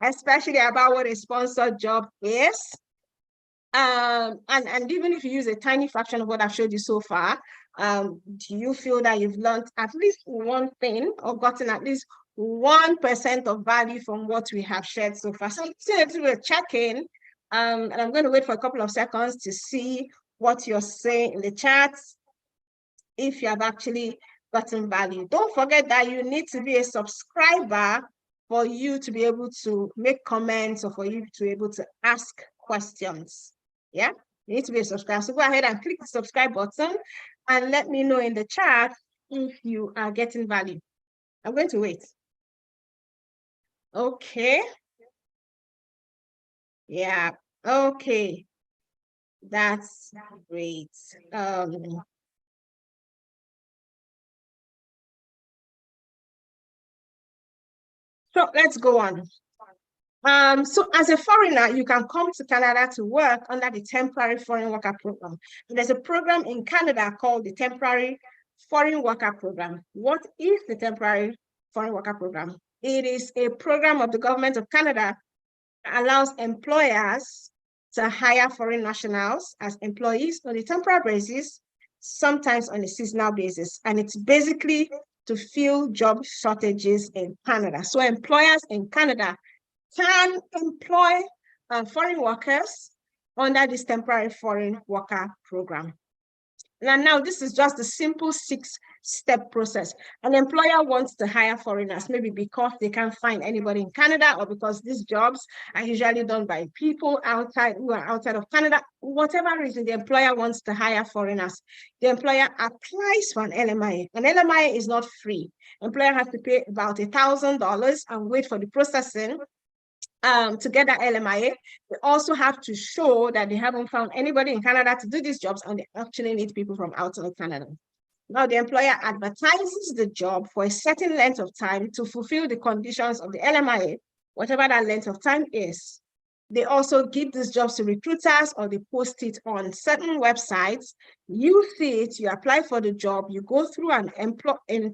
Especially about what a sponsored job is. And even if you use a tiny fraction of what I've showed you so far, do you feel that you've learned at least one thing or gotten at least 1% of value from what we have shared so far? So let's do a check-in. And I'm going to wait for a couple of seconds to see what you're saying in the chat, if you have actually gotten value. Don't forget that you need to be a subscriber for you to be able to make comments or for you to be able to ask questions. Yeah, you need to be a subscriber. So go ahead and click the subscribe button and let me know in the chat if you are getting value. I'm going to wait. Okay. Yeah, okay. That's great. So let's go on. So as a foreigner, you can come to Canada to work under the Temporary Foreign Worker Program. And there's a program in Canada called the Temporary Foreign Worker Program. What is the Temporary Foreign Worker Program? It is a program of the government of Canada that allows employers to hire foreign nationals as employees on a temporary basis, sometimes on a seasonal basis. And it's basically to fill job shortages in Canada. So employers in Canada can employ foreign workers under this temporary foreign worker program. And now this is just a simple 6-step process. An employer wants to hire foreigners, maybe because they can't find anybody in Canada or because these jobs are usually done by people outside who are outside of Canada. Whatever reason, the employer wants to hire foreigners. The employer applies for an LMIA. An LMIA is not free. Employer has to pay about $1,000 and wait for the processing to get that LMIA. They also have to show that they haven't found anybody in Canada to do these jobs and they actually need people from outside of Canada. Now, the employer advertises the job for a certain length of time to fulfill the conditions of the LMIA, whatever that length of time is. They also give these jobs to recruiters or they post it on certain websites. You see it, you apply for the job, you go through an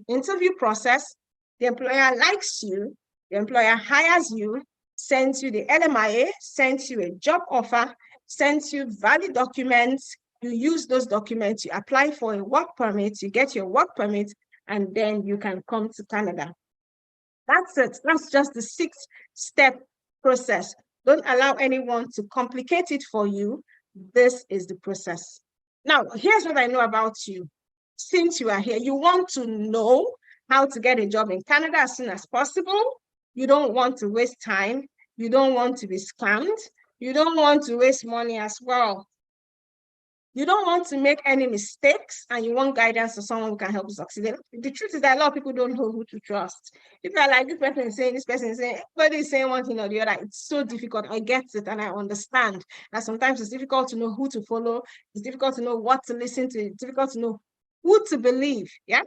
interview process. The employer likes you, the employer hires you, sends you the LMIA, sends you a job offer, sends you valid documents. You use those documents, you apply for a work permit, you get your work permit, and then you can come to Canada. That's it. That's just the 6-step process. Don't allow anyone to complicate it for you. This is the process. Now, here's what I know about you. Since you are here, you want to know how to get a job in Canada as soon as possible. You don't want to waste time. You don't want to be scammed. You don't want to waste money as well. You don't want to make any mistakes and you want guidance to someone who can help you succeed. The truth is that a lot of people don't know who to trust. People are like, this person is saying, this person is saying, everybody is saying one thing or the other. It's so difficult. I get it and I understand that sometimes it's difficult to know who to follow. It's difficult to know what to listen to. It's difficult to know who to believe. Yeah.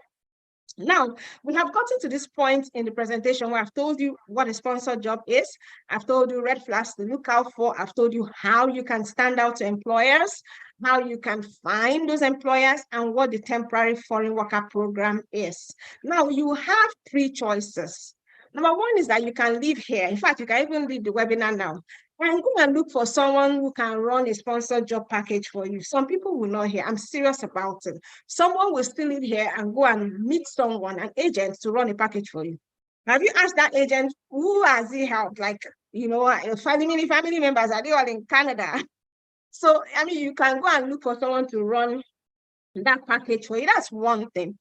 Now, we have gotten to this point in the presentation where I've told you what a sponsored job is. I've told you red flags to look out for. I've told you how you can stand out to employers, how you can find those employers, and what the temporary foreign worker program is. Now, you have 3 choices. Number 1 is that you can live here. In fact, you can even leave the webinar now and go and look for someone who can run a sponsored job package for you. Some people will not hear. I'm serious about it. Someone will still live here and go and meet someone, an agent, to run a package for you. Have you asked that agent, who has he helped? Like, you know, family members, are they all in Canada? So, I mean, you can go and look for someone to run that package for you. That's one thing.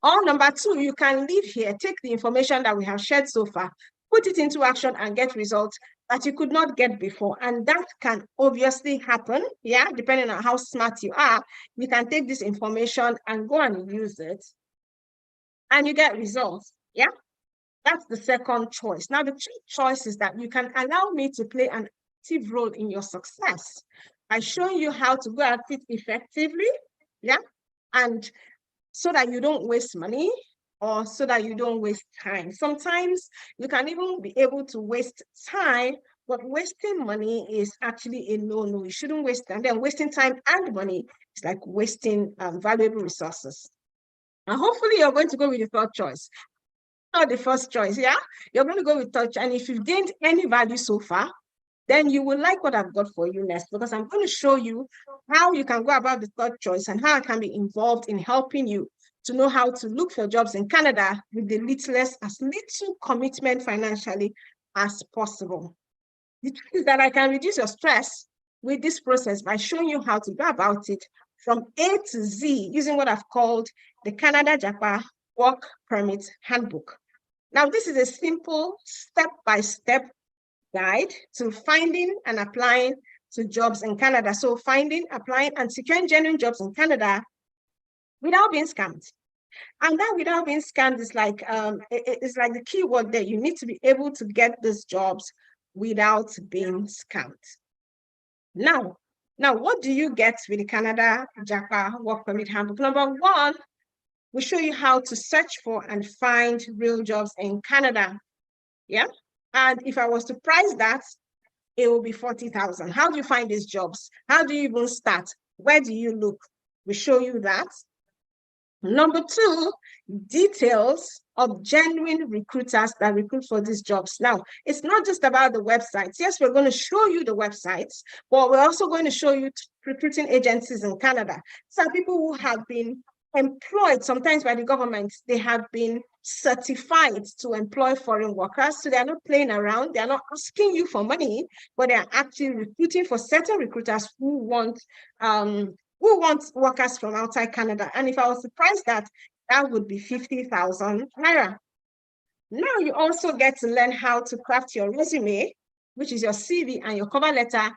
Or number two, you can leave here, take the information that we have shared so far, put it into action and get results that you could not get before. And that can obviously happen, yeah, depending on how smart you are. You can take this information and go and use it, and you get results, yeah? That's the second choice. Now, the third choice is that you can allow me to play an active role in your success by showing you how to go at it effectively, yeah? And so that you don't waste money, or so that you don't waste time. Sometimes you can even be able to waste time, but wasting money is actually a no-no. You shouldn't waste time. Then wasting time and money is like wasting valuable resources. And hopefully you're going to go with the third choice, not the first choice, yeah? You're going to go with touch. And if you've gained any value so far, then you will like what I've got for you next, because I'm going to show you how you can go about the third choice and how I can be involved in helping you to know how to look for jobs in Canada with the as little commitment financially as possible. The truth is that I can reduce your stress with this process by showing you how to go about it from A to Z using what I've called the Canada Japa Work Permit Handbook. Now, this is a simple step-by-step guide to finding and applying to jobs in Canada. So finding, applying, and securing genuine jobs in Canada without being scammed. And that without being scammed is like it's like the key word there. You need to be able to get these jobs without being scammed. Now, what do you get with the Canada Japa Work Permit Handbook? Number one, we show you how to search for and find real jobs in Canada. Yeah. And if I was to price that, it will be 40,000. How do you find these jobs? How do you even start? Where do you look? We show you that. Number two, details of genuine recruiters that recruit for these jobs. Now, it's not just about the websites. Yes, we're going to show you the websites, but we're also going to show you recruiting agencies in Canada. Some people who have been employed sometimes by the government, they have been certified to employ foreign workers. So they're not playing around. They're not asking you for money, but they're actually recruiting for certain recruiters who want workers from outside Canada. And if I was to price that, that would be 50,000 naira. Now you also get to learn how to craft your resume, which is your CV and your cover letter,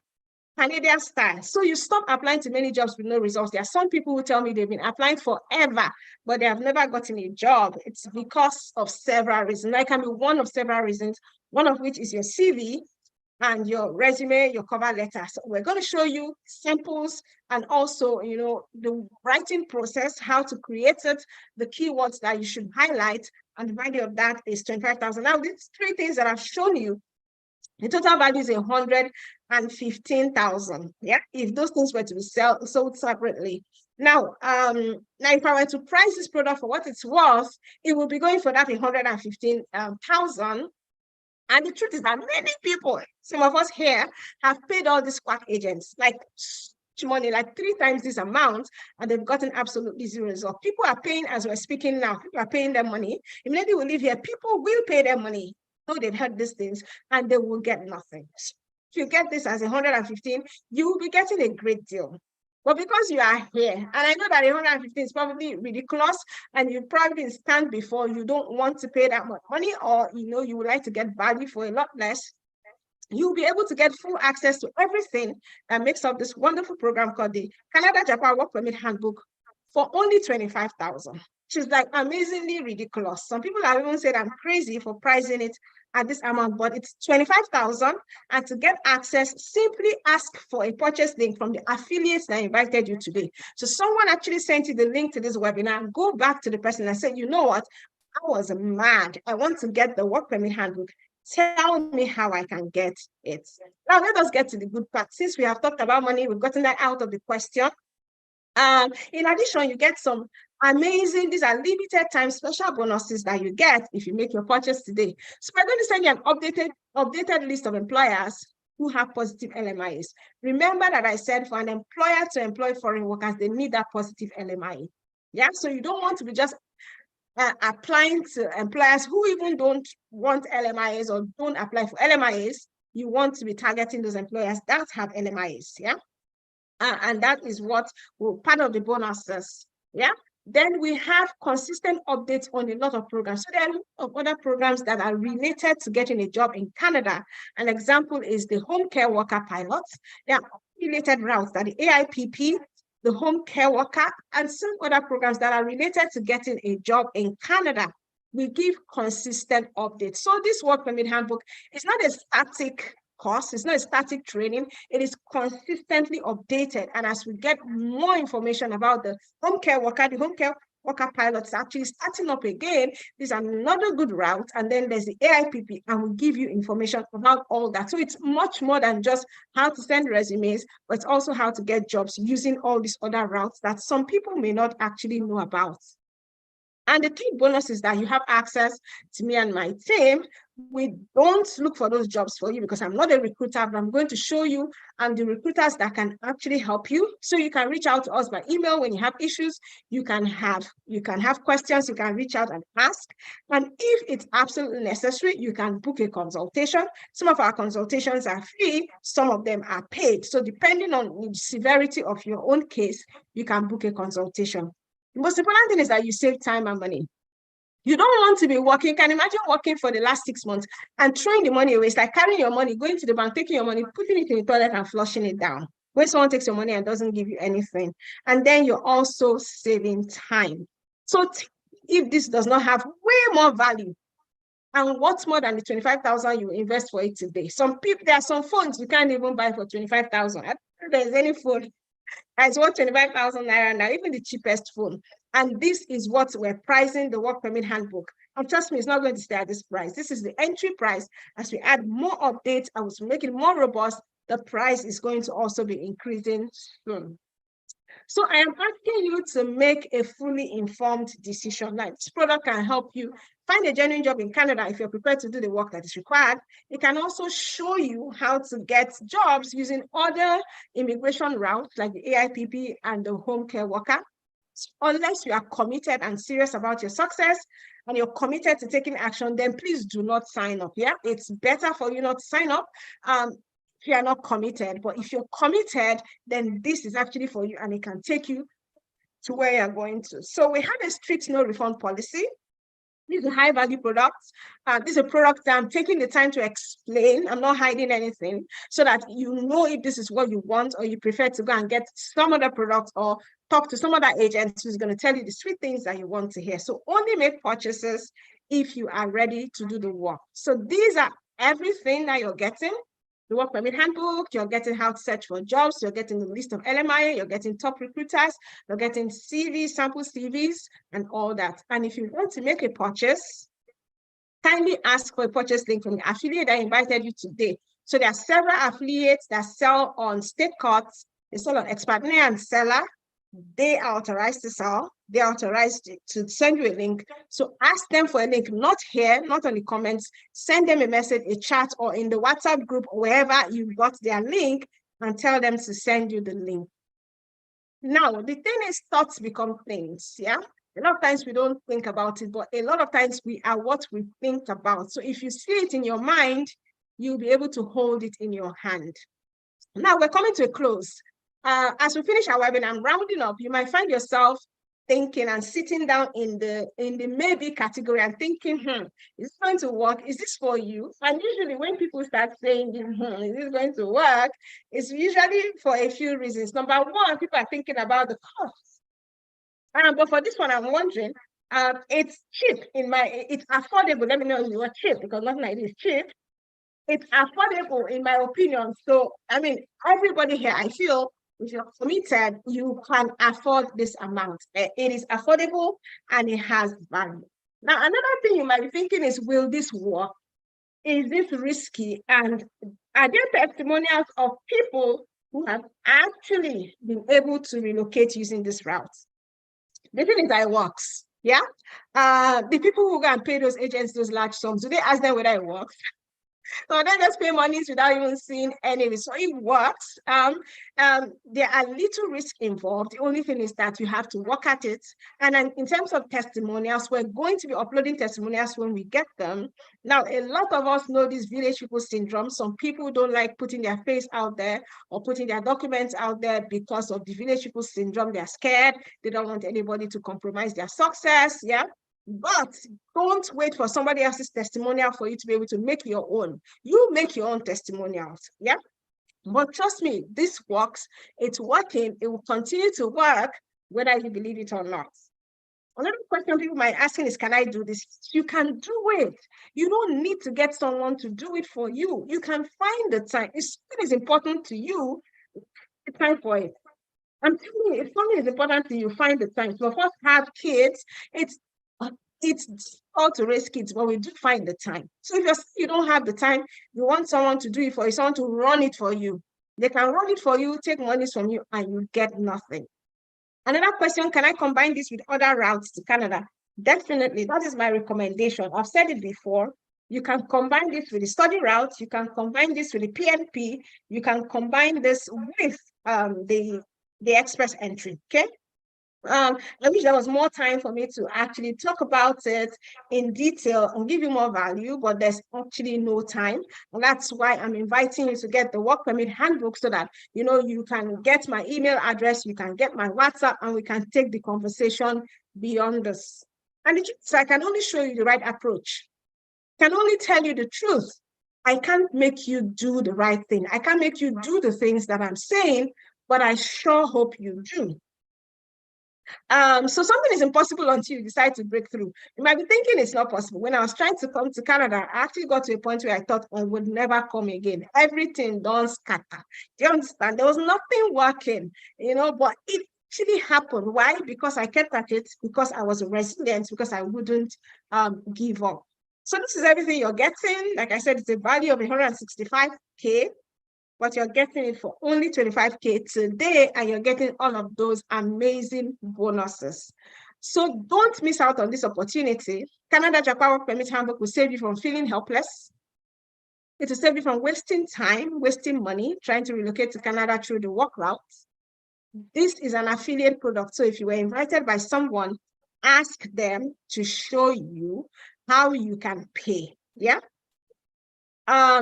Canadian style. So you stop applying to many jobs with no results. There are some people who tell me they've been applying forever, but they have never gotten a job. It's because of several reasons. That can be one of several reasons, one of which is your CV and your resume, your cover letter. So we're going to show you samples and also, the writing process, how to create it, the keywords that you should highlight, and the value of that is 25,000. Now, these three things that I've shown you, the total value is 115,000. Yeah, if those things were to be sold separately. Now, if I were to price this product for what it's worth, it will be going for that 115,000. And the truth is that many people, some of us here, have paid all these quack agents like money, like 3 times this amount, and they've gotten absolutely zero result. People are paying as we're speaking now. People are paying their money. Immediately we leave here, people will pay their money. So they've heard these things and they will get nothing. If you get this as 115, you will be getting a great deal. But because you are here, and I know that 115 is probably ridiculous, and you probably stand before, you don't want to pay that much money, or you would like to get value for a lot less, you'll be able to get full access to everything that makes up this wonderful program called the Canada Japa Work Permit Handbook for only 25,000, which is like amazingly ridiculous. Some people have even said I'm crazy for pricing it at this amount, but it's 25,000. And to get access, simply ask for a purchase link from the affiliates that invited you today. So someone actually sent you the link to this webinar. Go back to the person and say, you know what? I was mad. I want to get the Work Permit Handbook. Tell me how I can get it. Now, let us get to the good part. Since we have talked about money, we've gotten that out of the question. In addition, you get some amazing, these are limited time special bonuses that you get if you make your purchase today. So we're going to send you an updated list of employers who have positive LMIs. Remember that I said for an employer to employ foreign workers, they need that positive LMI. Yeah, so you don't want to be just applying to employers who even don't want LMIs or don't apply for LMIs. You want to be targeting those employers that have LMIs, yeah? And that is what will part of the bonuses, yeah? Then we have consistent updates on a lot of programs. So there are a lot of other programs that are related to getting a job in Canada. An example is the home care worker pilots. There are related routes that the AIPP, the home care worker, and some other programs that are related to getting a job in Canada. We give consistent updates. So this work permit handbook is not a static course, it's not a static training, it is consistently updated. And as we get more information about the home care worker pilots actually starting up again, this is another good route. And then there's the AIPP, and we give you information about all that. So it's much more than just how to send resumes, but it's also how to get jobs using all these other routes that some people may not actually know about. And the key bonus is that you have access to me and my team. We don't look for those jobs for you because I'm not a recruiter, but I'm going to show you and the recruiters that can actually help you. So you can reach out to us by email when you have issues. You can have questions, you can reach out and ask. And if it's absolutely necessary, you can book a consultation. Some of our consultations are free, some of them are paid. So depending on the severity of your own case, you can book a consultation. The most important thing is that you save time and money. You don't want to be working. Can you imagine working for the last 6 months and throwing the money away? It's like carrying your money, going to the bank, taking your money, putting it in the toilet and flushing it down. When someone takes your money and doesn't give you anything. And then you're also saving time. So if this does not have way more value, and what's more than the 25,000 you invest for it today? Some people, there are some phones you can't even buy for 25,000. I don't know if there's any phone it's worth 25,000 naira now, even the cheapest phone. And this is what we're pricing the work permit handbook. And trust me, it's not going to stay at this price. This is the entry price. As we add more updates, I was making it more robust, the price is going to also be increasing soon. So I am asking you to make a fully informed decision. Like this product can help you find a genuine job in Canada if you're prepared to do the work that is required. It can also show you how to get jobs using other immigration routes like the AIPP and the home care worker. Unless you are committed and serious about your success and you're committed to taking action, then please do not sign up. Yeah, it's better for you not to sign up. If you are not committed, but if you're committed, then this is actually for you and it can take you to where you're going to. So we have a strict no refund policy. These are high value products. This is a product that I'm taking the time to explain. I'm not hiding anything so that you know if this is what you want or you prefer to go and get some other product or talk to some other agent who's going to tell you the sweet things that you want to hear. So only make purchases if you are ready to do the work. So these are everything that you're getting. The work permit handbook, you're getting how to search for jobs, you're getting the list of LMIA, you're getting top recruiters, you're getting CVs, sample CVs, and all that. And if you want to make a purchase, kindly ask for a purchase link from the affiliate that invited you today. So there are several affiliates that sell on state courts, they sell on Expert and Seller. They are authorized to sell. They are authorized to send you a link. So ask them for a link, not here, not on the comments. Send them a message, a chat, or in the WhatsApp group, wherever you got their link, and tell them to send you the link. Now, the thing is, thoughts become things, yeah? A lot of times we don't think about it, but a lot of times we are what we think about. So if you see it in your mind, you'll be able to hold it in your hand. Now, we're coming to a close. As we finish our webinar, I'm rounding up. You might find yourself thinking and sitting down in the maybe category and thinking, is this going to work? Is this for you? And usually when people start saying, is this going to work? It's usually for a few reasons. Number one, people are thinking about the cost. But for this one, I'm wondering, it's cheap it's affordable. Let me know if you are cheap, because nothing like this is cheap. It's affordable, in my opinion. So, I mean, everybody here, I feel, if you're committed, you can afford this amount. It is affordable and it has value. Now, another thing you might be thinking is, will this work? Is this risky? And are there testimonials of people who have actually been able to relocate using this route? The thing is that it works. Yeah. The people who go and pay those agents those large sums, do they ask them whether it works? So they just pay monies without even seeing any risk. So it works. There are little risk involved. The only thing is that you have to work at it. And then in terms of testimonials, we're going to be uploading testimonials when we get them. Now, a lot of us know this village people syndrome. Some people don't like putting their face out there or putting their documents out there because of the village people syndrome. They're scared. They don't want anybody to compromise their success. Yeah. But don't wait for somebody else's testimonial for you to be able to make your own. You make your own testimonials. Yeah. But trust me, this works. It's working. It will continue to work whether you believe it or not. Another question people might ask is, can I do this? You can do it. You don't need to get someone to do it for you. You can find the time. If something is important to you, it's time for it. I'm telling you, if something is important to you, find the time. So, of course, have kids. It's all to raise kids, but we do find the time. So if you don't have the time, you want someone to do it for you, someone to run it for you. They can run it for you, take monies from you, and you get nothing. Another question, can I combine this with other routes to Canada? Definitely, that is my recommendation. I've said it before. You can combine this with the study route. You can combine this with the PNP. You can combine this with the express entry, okay? I wish there was more time for me to actually talk about it in detail and give you more value, but there's actually no time. And that's why I'm inviting you to get the work permit handbook so that, you can get my email address, you can get my WhatsApp, and we can take the conversation beyond this. And the truth is, I can only show you the right approach. I can only tell you the truth. I can't make you do the right thing. I can't make you do the things that I'm saying, but I sure hope you do. So something is impossible until you decide to break through. You might be thinking it's not possible. When I was trying to come to Canada, I actually got to a point where I thought I would never come again. Everything done scatter. Do you understand? There was nothing working, but it actually happened. Why? Because I kept at it, because I was resilient, because I wouldn't give up. So this is everything you're getting. Like I said, it's a value of 165K. But you're getting it for only 25K today, and you're getting all of those amazing bonuses. So don't miss out on this opportunity. Canada Japa Work Permit Handbook will save you from feeling helpless. It will save you from wasting time, wasting money, trying to relocate to Canada through the work route. This is an affiliate product. So if you were invited by someone, ask them to show you how you can pay. Yeah.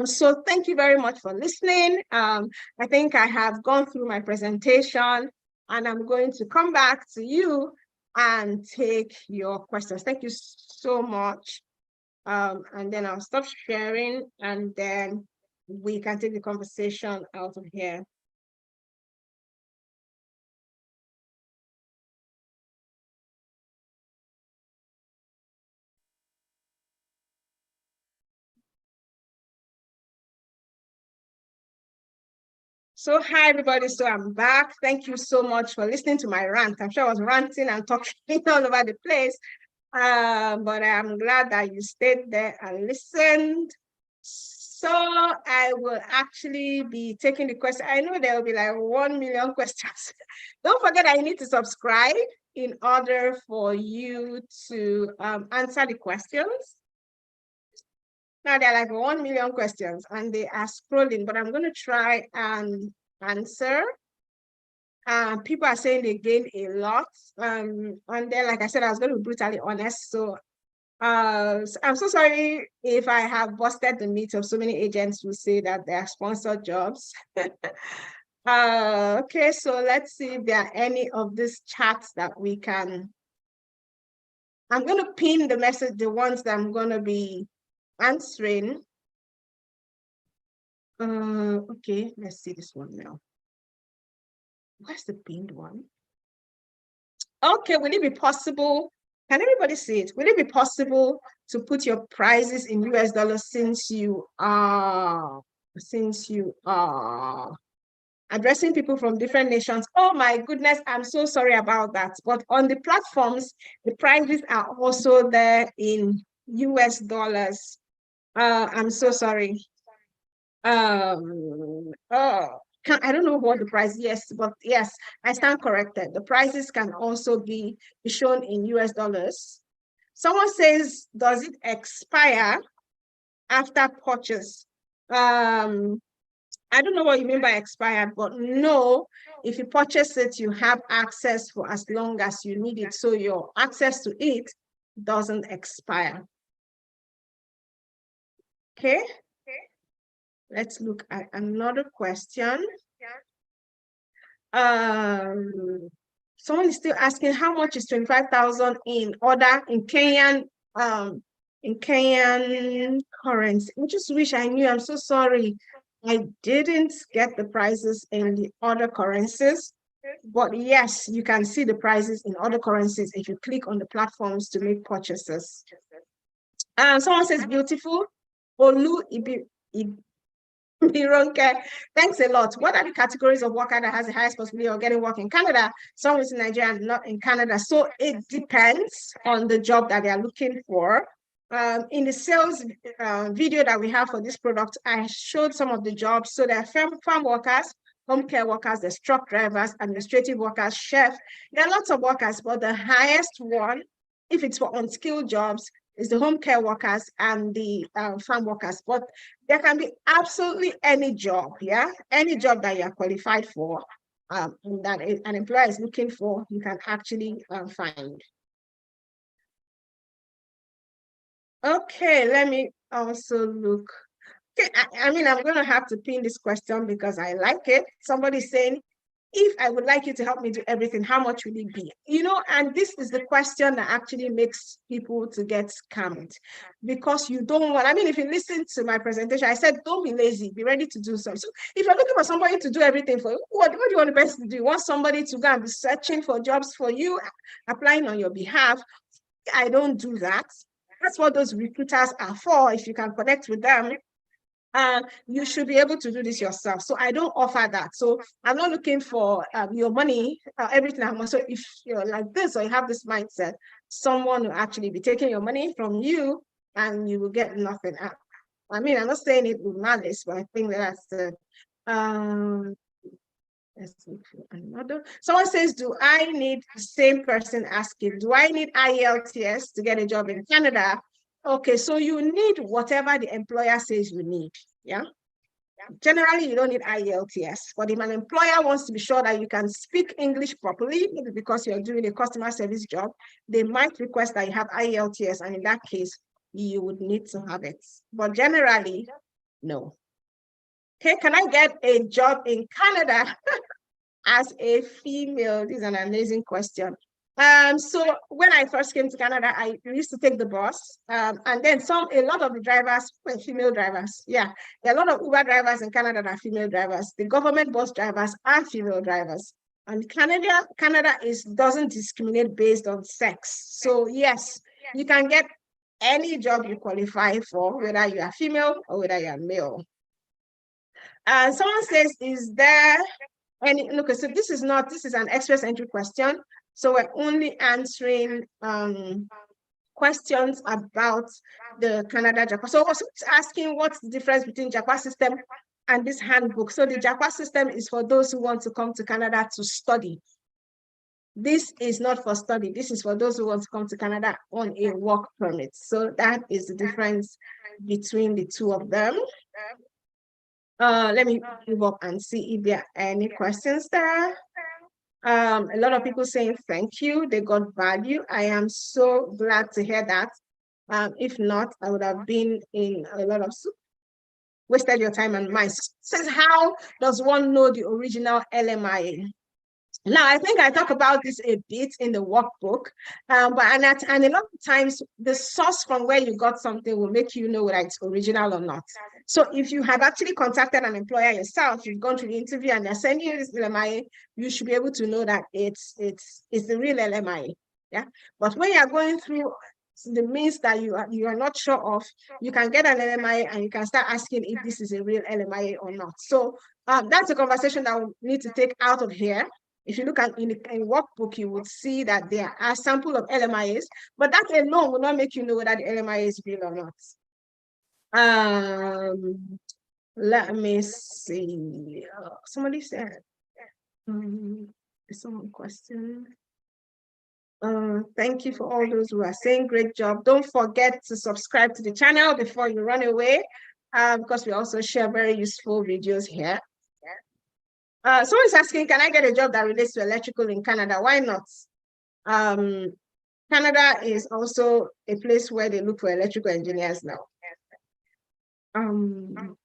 So thank you very much for listening. I think I have gone through my presentation, and I'm going to come back to you and take your questions. Thank you so much. And then I'll stop sharing, and then we can take the conversation out of here. So hi, everybody. So I'm back. Thank you so much for listening to my rant. I'm sure I was ranting and talking all over the place, but I'm glad that you stayed there and listened. So I will actually be taking the question. I know there will be like 1 million questions. Don't forget that you need to subscribe in order for you to answer the questions. Now there are like 1 million questions and they are scrolling, but I'm going to try and answer. People are saying they gained a lot. And then, like I said, I was going to be brutally honest. So I'm so sorry if I have busted the myth of so many agents who say that they are sponsored jobs. Okay, so let's see if there are any of these chats that we can. I'm going to pin the message, the ones that I'm going to be answering. Okay, let's see this one now. Where's the pinned one? Okay, will it be possible? Can everybody see it? Will it be possible to put your prices in US dollars since you are addressing people from different nations? Oh my goodness, I'm so sorry about that. But on the platforms, the prices are also there in US dollars. I'm so sorry. I don't know what the price, yes, but yes, I stand corrected. The prices can also be shown in US dollars. Someone says, does it expire after purchase? I don't know what you mean by expired, but no, if you purchase it, you have access for as long as you need it. So your access to it doesn't expire. Okay, let's look at another question. Someone is still asking how much is 25,000 in Kenyan currency. I just wish I knew. I'm so sorry. I didn't get the prices in the other currencies, but yes, you can see the prices in other currencies if you click on the platforms to make purchases. Someone says beautiful. Olu Ironke, thanks a lot. What are the categories of worker that has the highest possibility of getting work in Canada? Some is in Nigeria and not in Canada. So it depends on the job that they are looking for. In the sales video that we have for this product, I showed some of the jobs. So there are farm workers, home care workers, the truck drivers, administrative workers, chef. There are lots of workers, but the highest one, if it's for unskilled jobs, is the home care workers and the farm workers. But there can be absolutely any job, yeah? Any job that you are qualified for, that an employer is looking for, you can actually find. Okay, let me also look. Okay, I mean, I'm going to have to pin this question because I like it. Somebody's saying, if I would like you to help me do everything, how much will it be? You know, and this is the question that actually makes people to get scammed because you don't want, I mean, if you listen to my presentation, I said, don't be lazy, be ready to do something. So if you're looking for somebody to do everything for you, what do you want the person to do? You want somebody to go and be searching for jobs for you, applying on your behalf? I don't do that. That's what those recruiters are for. If you can connect with them, you should be able to do this yourself. So I don't offer that. So I'm not looking for your money, everything. So if you're like this or you have this mindset, someone will actually be taking your money from you and you will get nothing. I mean, I'm not saying it with malice, but I think that's the let's look for another. Someone says, do I need the same person asking, do I need IELTS to get a job in Canada? Okay, so you need whatever the employer says you need. Yeah. Generally, you don't need IELTS, but if an employer wants to be sure that you can speak English properly, maybe because you're doing a customer service job, they might request that you have IELTS, and in that case, you would need to have it. But generally, no. Okay, can I get a job in Canada as a female? This is an amazing question. So when I first came to Canada, I used to take the bus, and then a lot of the drivers were female drivers. Yeah, there are a lot of Uber drivers in Canada that are female drivers. The government bus drivers are female drivers, and Canada doesn't discriminate based on sex. So yes, you can get any job you qualify for, whether you are female or whether you are male. Someone says, is there any, look, so this is an express entry question. So we're only answering questions about the Canada Japa. So also asking what's the difference between Japa system and this handbook. So the Japa system is for those who want to come to Canada to study. This is not for study. This is for those who want to come to Canada on a work permit. So that is the difference between the two of them. Let me move up and see if there are any questions there. A lot of people saying thank you, they got value. I am so glad to hear that. If not, I would have been in a lot of soup, wasted your time and mine. Says, how does one know the original LMIA? Now, I think I talk about this a bit in the workbook, and a lot of times the source from where you got something will make you know whether it's original or not. So if you have actually contacted an employer yourself, you've gone to the interview and they're sending you this LMIA, you should be able to know that it's the real LMIA. Yeah. But when you're going through the means that you are not sure of, you can get an LMIA and you can start asking if this is a real LMIA or not. So that's a conversation that we need to take out of here. If you look at in the workbook, you would see that there are samples of LMIAs, but that alone will not make you know whether the LMIA is real or not. Let me see. Somebody said, some question. Thank you for all those who are saying great job. Don't forget to subscribe to the channel before you run away. because we also share very useful videos here. Someone's asking, can I get a job that relates to electrical in Canada? Why not? Canada is also a place where they look for electrical engineers now. I'm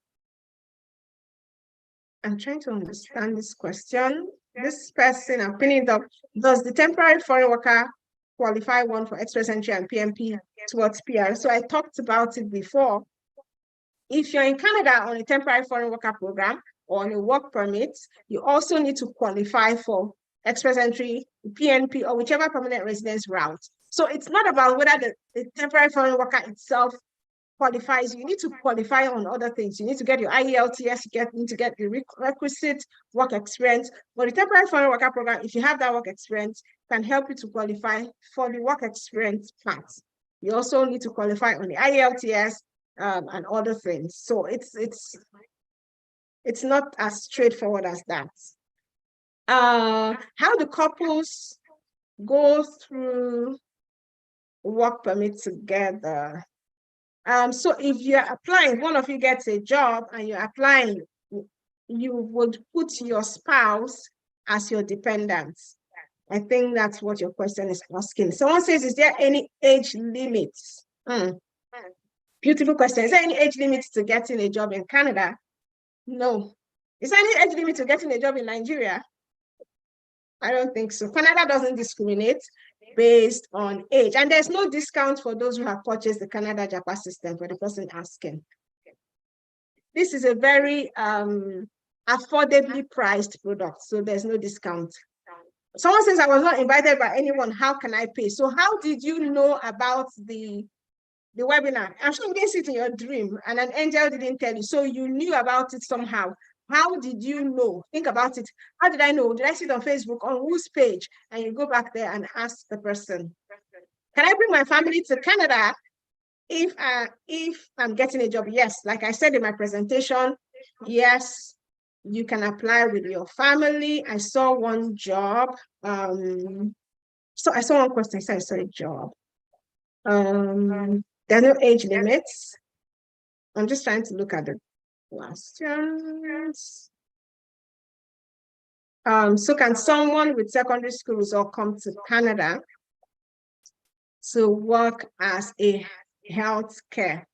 trying to understand this question. This person, I'm pinning it up. Does the temporary foreign worker qualify one for express entry and PMP towards PR? So I talked about it before. If you're in Canada on a temporary foreign worker program or on a work permit, you also need to qualify for express entry, PNP, or whichever permanent residence route. So it's not about whether the temporary foreign worker itself qualifies. You need to qualify on other things. You need to get your IELTS, you need to get the requisite work experience. But the temporary foreign worker program, if you have that work experience, can help you to qualify for the work experience part. You also need to qualify on the IELTS and other things. So it's not as straightforward as that. How do couples go through work permit together? So if you're applying, one of you gets a job and you're applying, you would put your spouse as your dependent. I think that's what your question is asking. Someone says, is there any age limit? Beautiful question. Is there any age limit to getting a job in Canada? No. Is there any age limit to getting a job in Nigeria? I don't think so. Canada doesn't discriminate based on age. And there's no discount for those who have purchased the Canada Japa system, for the person asking. This is a very affordably priced product, so there's no discount. Someone says, I was not invited by anyone. How can I pay? So how did you know about the webinar? I'm sure you didn't see it in your dream and an angel didn't tell you. So you knew about it somehow. How did you know? Think about it. How did I know? Did I see it on Facebook? On whose page? And you go back there and ask the person, can I bring my family to Canada if I'm getting a job? Yes, like I said in my presentation, yes, you can apply with your family. I saw one job. So I saw one question. I saw a job. There are no age limits. I'm just trying to look at the questions. So can someone with secondary school result come to Canada to work as a healthcare?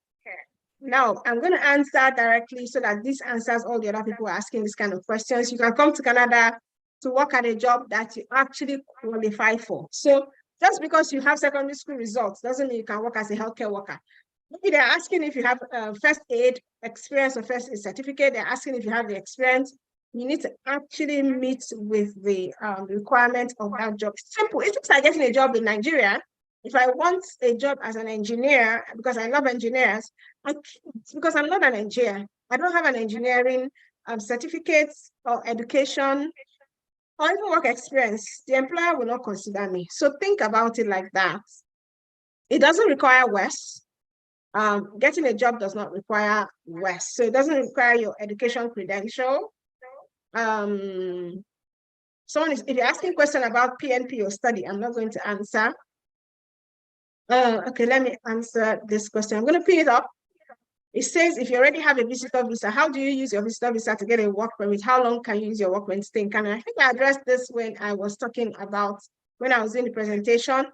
Now, I'm going to answer directly so that this answers all the other people asking this kind of questions. You can come to Canada to work at a job that you actually qualify for. So just because you have secondary school results doesn't mean you can work as a healthcare worker. Maybe they're asking if you have first aid experience or first aid certificate. They're asking if you have the experience. You need to actually meet with the requirement of that job. Simple. It's just like getting a job in Nigeria. If I want a job as an engineer, because I love engineers, because I'm not an engineer, I don't have an engineering certificate or education or even work experience, the employer will not consider me. So think about it like that. It doesn't require WES. Getting a job does not require WES. So it doesn't require your education credential. If you're asking a question about PNP or study, I'm not going to answer. Okay, let me answer this question. I'm going to pin it up. It says, if you already have a visitor visa, how do you use your visitor visa to get a work permit? How long can you use your work permit to stay in Canada? I think I addressed this when I was talking about, when I was doing the presentation.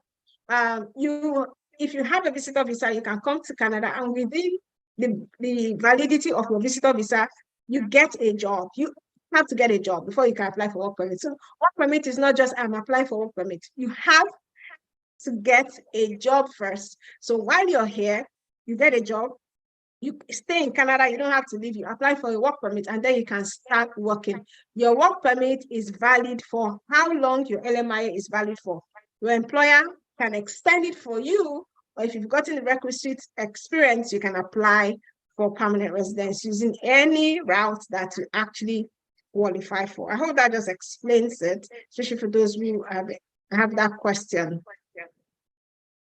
If you have a visitor visa, you can come to Canada, and within the validity of your visitor visa, you get a job. You have to get a job before you can apply for work permit. So work permit is not just I'm applying for work permit. You have to get a job first. So while you're here, you get a job, you stay in Canada, you don't have to leave, you apply for a work permit, and then you can start working. Your work permit is valid for how long your LMIA is valid for. Your employer can extend it for you, or if you've gotten the requisite experience, you can apply for permanent residence using any route that you actually qualify for. I hope that just explains it, especially for those who have that question.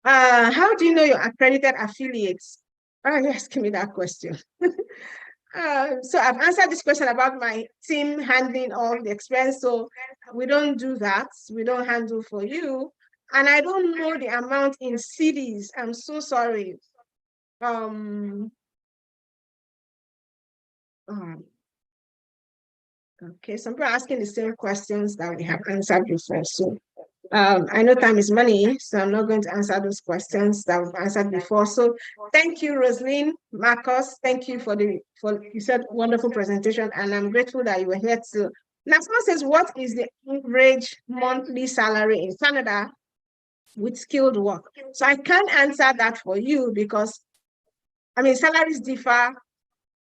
How do you know your accredited affiliates? Oh, you're asking me that question. So I've answered this question about my team handling all the expense. So we don't do that. We don't handle for you. And I don't know the amount in CDs. I'm so sorry. Um, okay, some people are asking the same questions that we have answered before. So I know time is money, so I'm not going to answer those questions that we've answered before. So thank you, Rosaline, Marcus. Thank you for you said wonderful presentation, and I'm grateful that you were here too. Now, someone says, what is the average monthly salary in Canada with skilled work? So I can't answer that for you because, I mean, salaries differ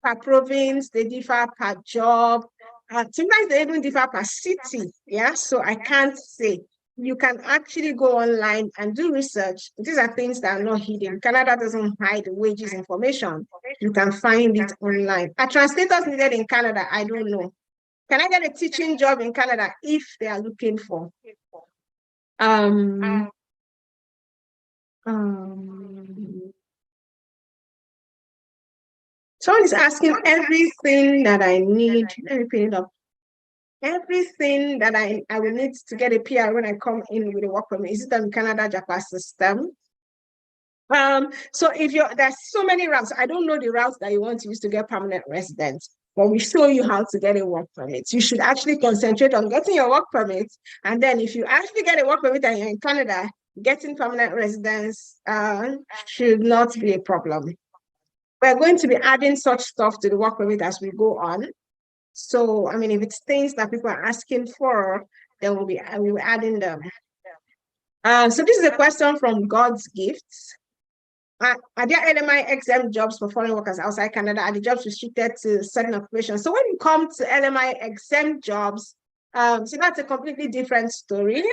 per province, they differ per job. Sometimes they even differ per city. Yeah, so I can't say. You can actually go online and do research. These are things that are not hidden. Canada doesn't hide wages information. You can find it online. Are translators needed in Canada? I don't know. Can I get a teaching job in Canada if they are looking for? Um, um, Someone is asking everything that I need. Let me put it up. Everything that I will need to get a PR when I come in with a work permit. Is it on Canada Japa system? So if there's so many routes, I don't know the routes that you want to use to get permanent residence, but we show you how to get a work permit. You should actually concentrate on getting your work permit. And then if you actually get a work permit and you're in Canada, getting permanent residence should not be a problem. We're going to be adding such stuff to the work permit as we go on. So, I mean, if it's things that people are asking for, then we'll be adding them. So this is a question from God's Gifts. Are there LMI exempt jobs for foreign workers outside Canada? Are the jobs restricted to certain occupations? So when you come to LMI exempt jobs, so that's a completely different story.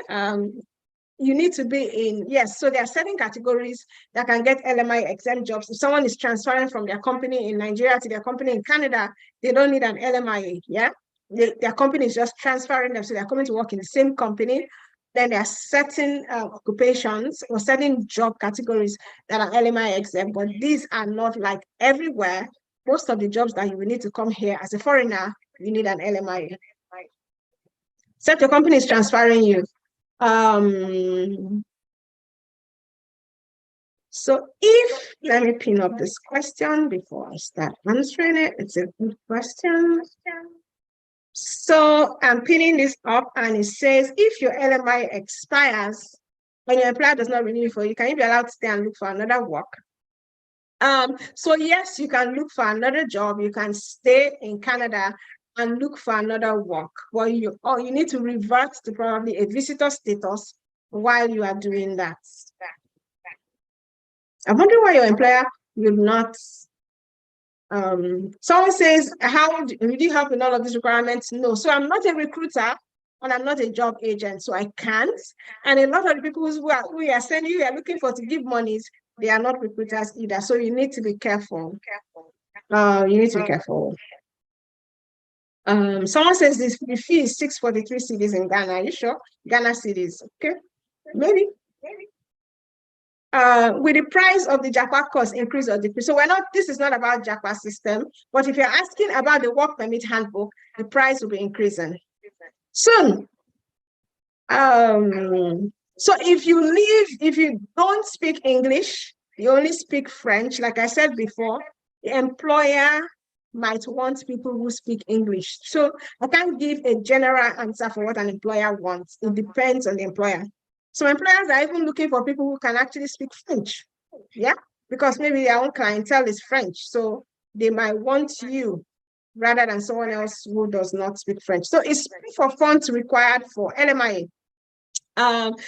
You need to be in, yes, so there are certain categories that can get LMI exempt jobs. If someone is transferring from their company in Nigeria to their company in Canada, they don't need an LMIA, yeah? Their company is just transferring them, so they're coming to work in the same company. Then there are certain occupations or certain job categories that are LMI exempt, but these are not like everywhere. Most of the jobs that you will need to come here as a foreigner, you need an LMIA. Except your company is transferring you. So let me pin up this question before I start answering it. It's a good question. So I'm pinning this up and it says, if your LMI expires and your employer does not renew for you, can you be allowed to stay and look for another work? So yes, you can look for another job. You can stay in Canada and look for another work. Well, you need to revert to probably a visitor status while you are doing that. I'm wondering why your employer will not. Someone says, how do you help in all of these requirements? No. So I'm not a recruiter and I'm not a job agent, so I can't. And a lot of the people who are sending you are looking for to give monies, they are not recruiters either. So you need to be careful. You need to be careful. Someone says the fee is 643 cedis in Ghana. Are you sure? Ghana cedis. Okay. Maybe. With the price of the Japa course increase or decrease. So this is not about Japa system, but if you're asking about the work permit handbook, the price will be increasing soon. So if you don't speak English, you only speak French, like I said before, the employer might want people who speak English. So I can't give a general answer for what an employer wants. It depends on the employer. So employers are even looking for people who can actually speak French. Yeah, because maybe their own clientele is French. So they might want you rather than someone else who does not speak French. So it's proof of funds required for LMIA.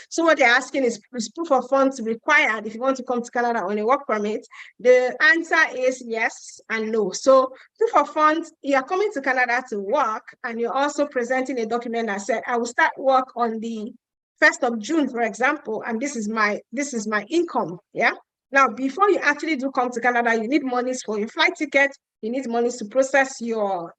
So what they're asking is proof of funds required if you want to come to Canada on a work permit. The answer is yes and no. So proof of funds, you are coming to Canada to work and you're also presenting a document that said, I will start work on the 1st of June, for example, and this is my income. Yeah. Now, before you actually do come to Canada, you need monies for your flight ticket. You need monies to process your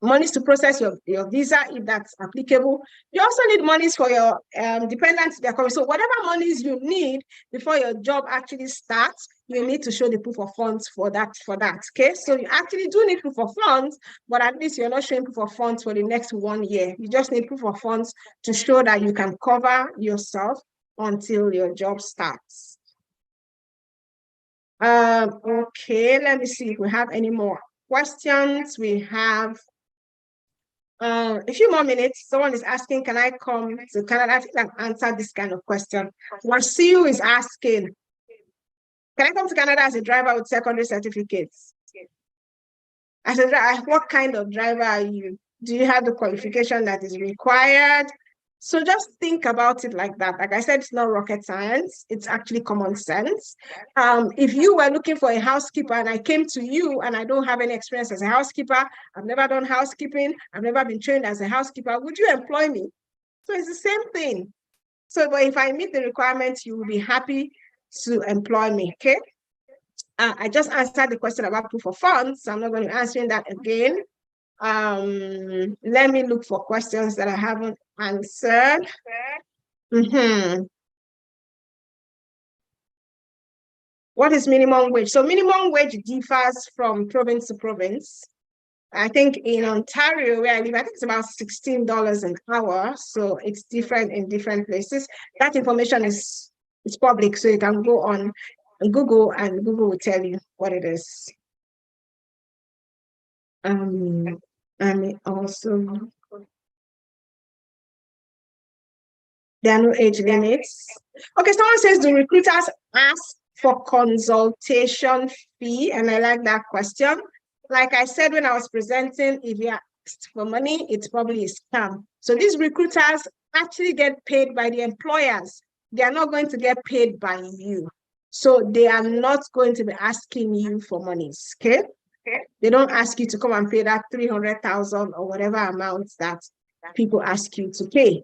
monies to process your visa if that's applicable. You also need monies for your dependents. So whatever monies you need before your job actually starts, you need to show the proof of funds for that. Okay, so you actually do need proof of funds, but at least you're not showing proof of funds for the next 1 year. You just need proof of funds to show that you can cover yourself until your job starts. Okay, let me see if we have any more questions. We have a few more minutes. Someone is asking, can I come to Canada? I think I've answered this kind of question. Wasiu is asking, can I come to Canada as a driver with secondary certificates? As a driver, what kind of driver are you? Do you have the qualification that is required? So just think about it like that. Like I said, it's not rocket science. It's actually common sense. If you were looking for a housekeeper and I came to you and I don't have any experience as a housekeeper, I've never done housekeeping, I've never been trained as a housekeeper, would you employ me? So it's the same thing. So, but if I meet the requirements, you will be happy to employ me, okay? I just answered the question about proof of funds, so I'm not going to be answering that again. Let me look for questions that I haven't answered. What is minimum wage? So minimum wage differs from province to province. I think in Ontario, where I live, I think it's about $16 an hour. So it's different in different places. That information is public, so you can go on Google and Google will tell you what it is. And also, there are no age limits. Okay, someone says, do recruiters ask for consultation fee? And I like that question. Like I said, when I was presenting, if you asked for money, it's probably a scam. So these recruiters actually get paid by the employers. They are not going to get paid by you. So they are not going to be asking you for monies, okay? They don't ask you to come and pay that 300,000 or whatever amount that people ask you to pay.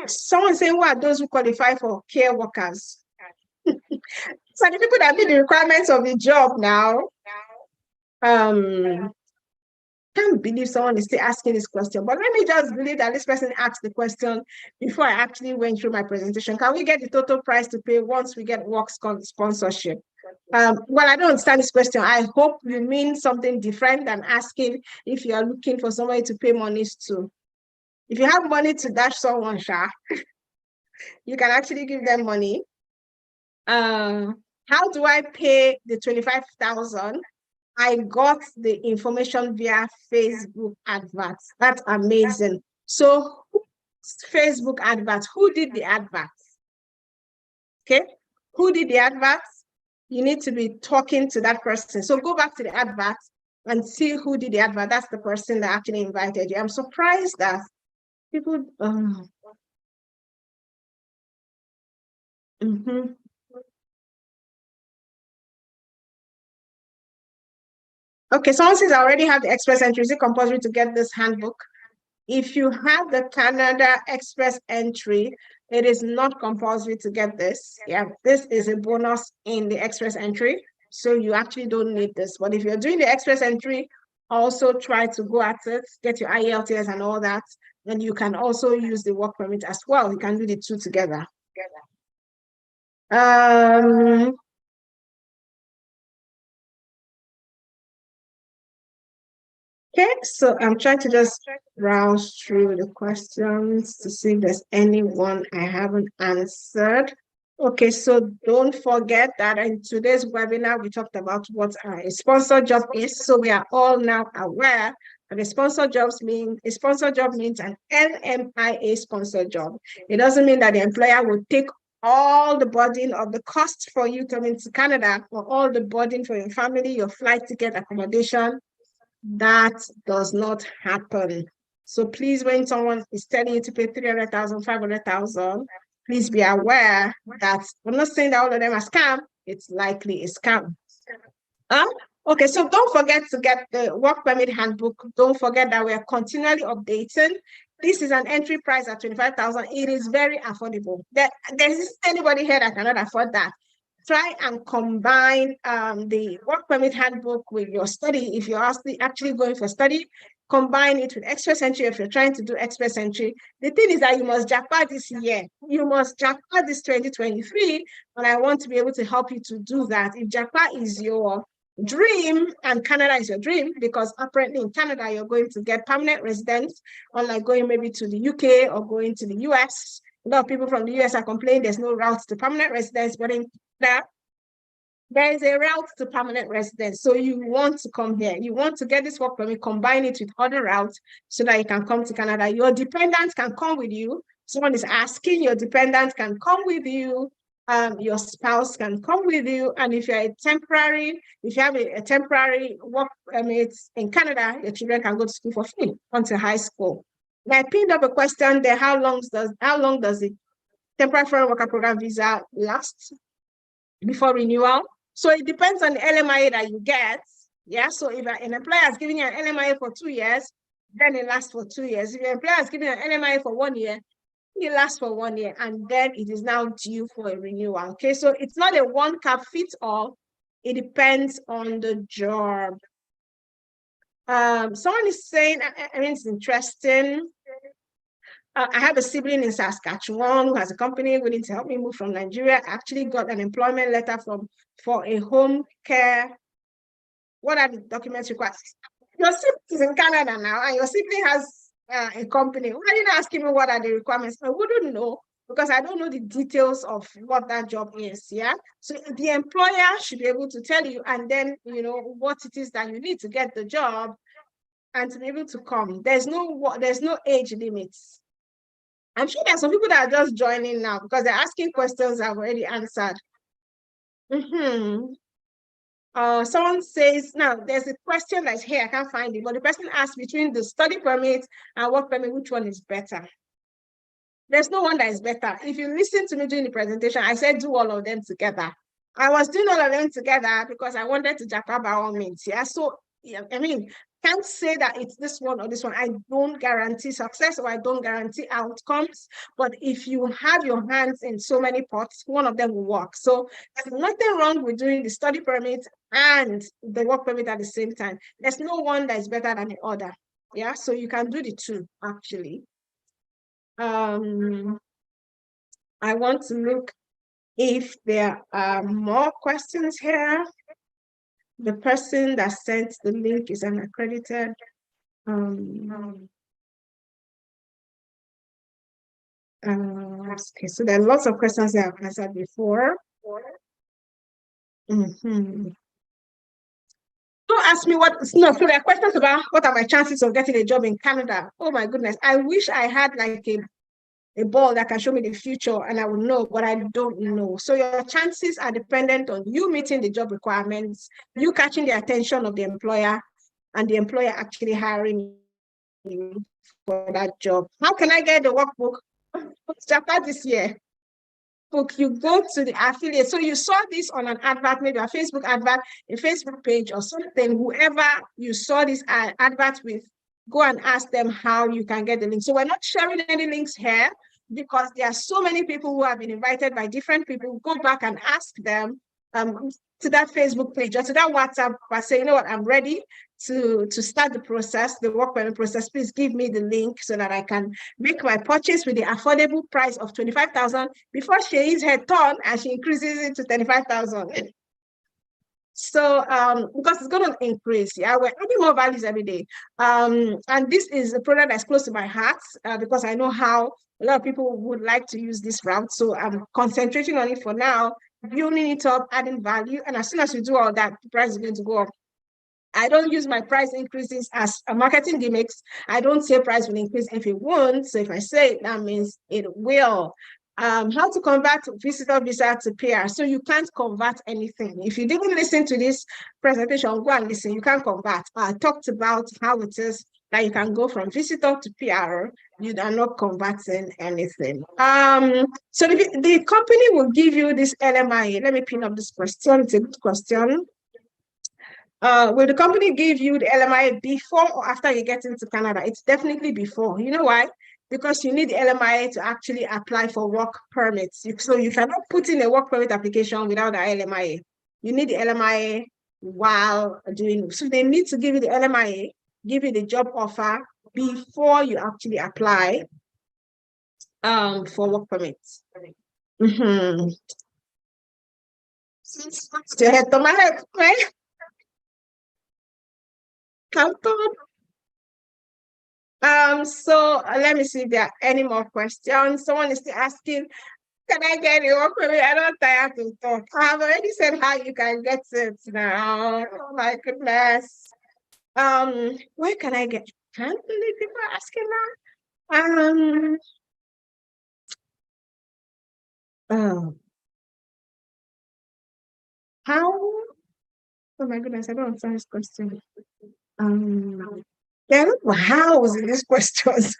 Someone saying, what are those who qualify for care workers? So the people that meet the requirements of the job now. Can't believe someone is still asking this question, but let me just believe that this person asked the question before I actually went through my presentation. Can we get the total price to pay once we get work sponsorship? Well, I don't understand this question. I hope you mean something different than asking if you are looking for somebody to pay monies to. If you have money to dash someone, you can actually give them money. How do I pay the 25,000? I got the information via Facebook adverts. That's amazing. So Facebook adverts, who did the adverts? Okay, who did the adverts? You need to be talking to that person. So go back to the adverts and see who did the advert. That's the person that actually invited you. I'm surprised that people. Okay, someone says I already have the express entry. Is it compulsory to get this handbook? If you have the Canada express entry, it is not compulsory to get this. Yeah, this is a bonus in the express entry. So you actually don't need this. But if you're doing the express entry, also try to go at it, get your IELTS and all that. And you can also use the work permit as well. You can do the two together. Okay, so I'm trying to just browse through the questions to see if there's anyone I haven't answered. Okay, so don't forget that in today's webinar, we talked about what a sponsor job is. So we are all now aware that a sponsor job means an NMIA sponsor job. It doesn't mean that the employer will take all the burden of the cost for you coming to Canada, or all the burden for your family, your flight ticket, accommodation. That does not happen. So please, when someone is telling you to pay 300,000, 500,000, please be aware that I'm not saying that all of them are scam. It's likely a scam. Okay, so don't forget to get the work permit handbook. Don't forget that we are continually updating. This is an entry price at 25,000. It is very affordable. There isn't anybody here that cannot afford that. Try and combine the work permit handbook with your study. If you're actually going for study, combine it with express entry if you're trying to do express entry. The thing is that you must Japa this year. You must Japa this 2023, and I want to be able to help you to do that. If Japa is your dream and Canada is your dream, because apparently in Canada, you're going to get permanent residence, unlike going maybe to the UK or going to the US. A lot of people from the US are complaining there's no route to permanent residence, but in that there is a route to permanent residence. So you want to come here. You want to get this work permit, combine it with other routes so that you can come to Canada. Your dependents can come with you. Someone is asking, your dependent can come with you. Your spouse can come with you. And if you have a temporary work permit in Canada, your children can go to school for free until high school. And I pinned up a question there. How long does the temporary foreign worker program visa last before renewal? So it depends on the LMIA that you get. Yeah. So if an employer has given you an LMIA for 2 years, then it lasts for 2 years. If your employer has given you an LMIA for 1 year, it lasts for 1 year, and then it is now due for a renewal. Okay. So it's not a one cap fits all. It depends on the job. Someone is saying, I mean, it's interesting. I have a sibling in Saskatchewan who has a company willing to help me move from Nigeria. I actually got an employment letter for a home care. What are the documents required? Your sibling is in Canada now, and your sibling has a company. Why are you not asking me what are the requirements? I wouldn't know because I don't know the details of what that job is. Yeah. So the employer should be able to tell you, and then you know what it is that you need to get the job and to be able to come. There's no age limits. I'm sure there's some people that are just joining now because they're asking questions I've already answered. Someone says, now there's a question that's here, I can't find it, but the person asked between the study permit and work permit, which one is better? There's no one that is better. If you listen to me during the presentation, I said do all of them together. I was doing all of them together because I wanted to Japa by all means. Yeah. So, yeah, I mean, can't say that it's this one or this one. I don't guarantee success or I don't guarantee outcomes. But if you have your hands in so many pots, one of them will work. So there's nothing wrong with doing the study permit and the work permit at the same time. There's no one that is better than the other. Yeah. So you can do the two actually. I want to look if there are more questions here. The person that sent the link is an accredited. Okay, so there are lots of questions that I've answered before. Don't ask me so there are questions about what are my chances of getting a job in Canada. Oh my goodness, I wish I had like a ball that can show me the future and I would know, but I don't know. So your chances are dependent on you meeting the job requirements, you catching the attention of the employer, and the employer actually hiring you for that job. How can I get the workbook? Japa this year. Book, you go to the affiliate. So you saw this on an advert, maybe a Facebook advert, a Facebook page or something. Whoever you saw this advert with, go and ask them how you can get the link. So we're not sharing any links here because there are so many people who have been invited by different people. Go back and ask them to that Facebook page or to that WhatsApp and say, you know what, I'm ready to start the process, the work permit process. Please give me the link so that I can make my purchase with the affordable price of 25,000 before she hits her turn and she increases it to 35,000. So because it's going to increase, yeah, we're adding more values every day. And this is a product that's close to my heart because I know how a lot of people would like to use this route. So I'm concentrating on it for now, building it up, adding value. And as soon as we do all that, the price is going to go up. I don't use my price increases as a marketing gimmicks. I don't say price will increase if it won't. So if I say it, that means it will. How to convert visitor visa to PR. So you can't convert anything. If you didn't listen to this presentation, go and listen. You can't convert. I talked about how it is that you can go from visitor to PR. You are not converting anything. So the company will give you this LMIA. Let me pin up this question. It's a good question. Will the company give you the LMIA before or after you get into Canada? It's definitely before. You know why? Because you need the LMIA to actually apply for work permits. So you cannot put in a work permit application without the LMIA. You need the LMIA while doing it. So they need to give you the LMIA, give you the job offer before you actually apply for work permits. Still head to my head, right? Canton. So let me see if there are any more questions. Someone is still asking, can I get it? Work with me? I don't tire to talk. I've already said how you can get it now. Oh my goodness. Where can I get? Can't believe people are asking that. Oh, how? Oh my goodness, I don't understand this question. There are no hows in these questions.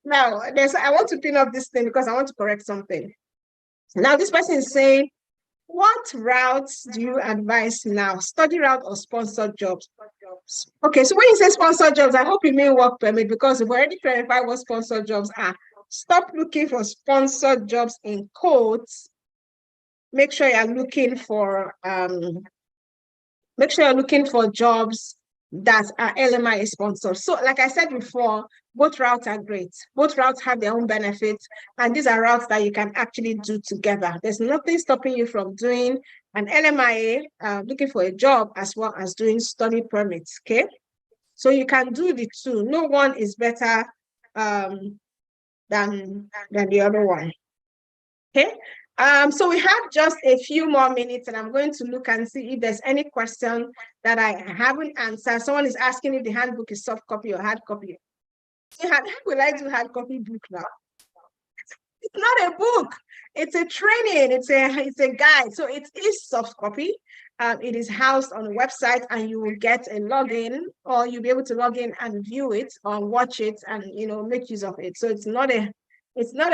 Now, I want to pin up this thing because I want to correct something. Now, this person is saying, what routes do you advise now? Study route or sponsored jobs? Okay, so when you say sponsored jobs, I hope you mean work permit because we've already clarified what sponsored jobs are. Stop looking for sponsored jobs in quotes. Make sure you're looking for jobs that are LMIA sponsored. So, like I said before, both routes are great. Both routes have their own benefits, and these are routes that you can actually do together. There's nothing stopping you from doing an LMIA, looking for a job, as well as doing study permits, okay? So you can do the two. No one is better than the other one, okay? So we have just a few more minutes, and I'm going to look and see if there's any question that I haven't answered. Someone is asking if the handbook is soft copy or hard copy. How will I do hard copy book now? It's not a book. It's a training. It's a guide. So it is soft copy. It is housed on a website, and you will get a login, or you'll be able to log in and view it or watch it and make use of it. So it's not a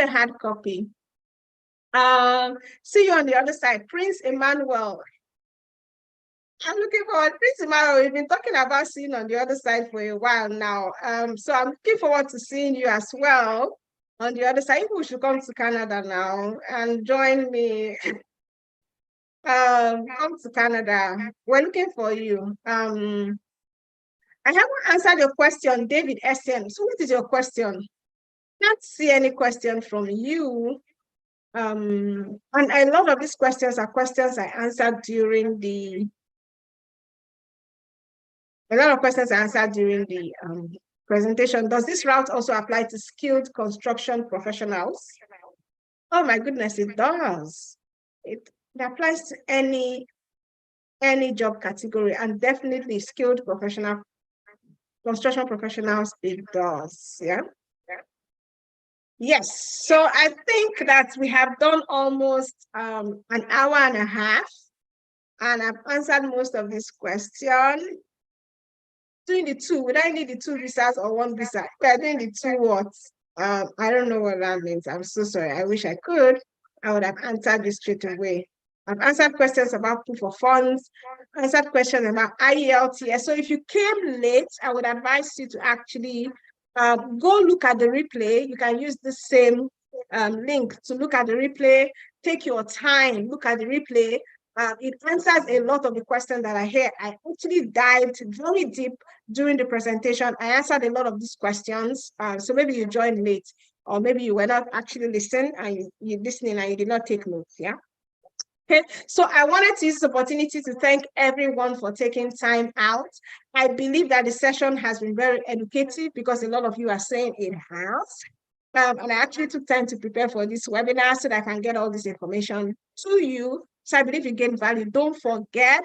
hard copy. See you on the other side. Prince Emmanuel. I'm looking forward. Prince Emmanuel, we've been talking about seeing on the other side for a while now. So I'm looking forward to seeing you as well on the other side. People should come to Canada now and join me. Come to Canada. We're looking for you. I haven't answered your question, David SN. So what is your question? Can't see any question from you. And a lot of these questions are questions I answered during the presentation. Does this route also apply to skilled construction professionals? Oh my goodness, it does. It applies to any job category, and definitely skilled construction professionals, it does. Yeah. Yes, so I think that we have done almost an hour and a half, and I've answered most of this question. Doing the two, would I need the two visas or one visa? We are doing the two what? I don't know what that means. I'm so sorry. I wish I could. I would have answered this straight away. I've answered questions about proof of funds, answered questions about IELTS. So if you came late, I would advise you to actually go look at the replay. You can use the same link to look at the replay. Take your time, look at the replay. It answers a lot of the questions that I hear. I actually dived very deep during the presentation. I answered a lot of these questions. So maybe you joined late, or maybe you were not actually listening and you're listening and you did not take notes. Yeah. Okay, so I wanted to use this opportunity to thank everyone for taking time out. I believe that the session has been very educative because a lot of you are saying it has. And I actually took time to prepare for this webinar so that I can get all this information to you. So I believe you gain value. Don't forget,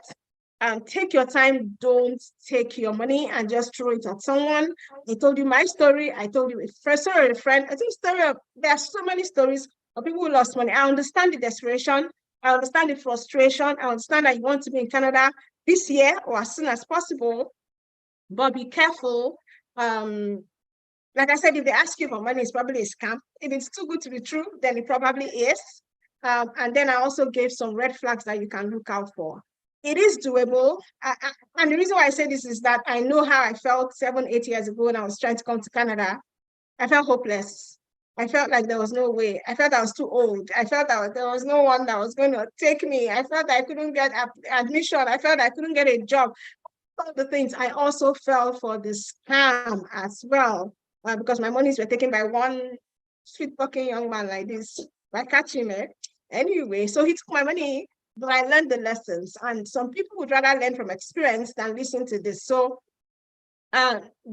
take your time. Don't take your money and just throw it at someone. I told you my story. I told you a friend. I think there are so many stories of people who lost money. I understand the desperation. I understand the frustration. I understand that you want to be in Canada this year or as soon as possible, but be careful. Like I said, if they ask you for money, it's probably a scam. If it's too good to be true, then it probably is. And then I also gave some red flags that you can look out for. It is doable. And the reason why I say this is that I know how I felt 7-8 years ago when I was trying to come to Canada. I felt hopeless. I felt like there was no way. I felt I was too old. I felt that there was no one that was going to take me. I felt I couldn't get admission. I felt I couldn't get a job. All the things. I also fell for this scam as well, because my monies were taken by one sweet-talking young man like this. By catching me. Anyway, so he took my money, but I learned the lessons. And some people would rather learn from experience than listen to this. So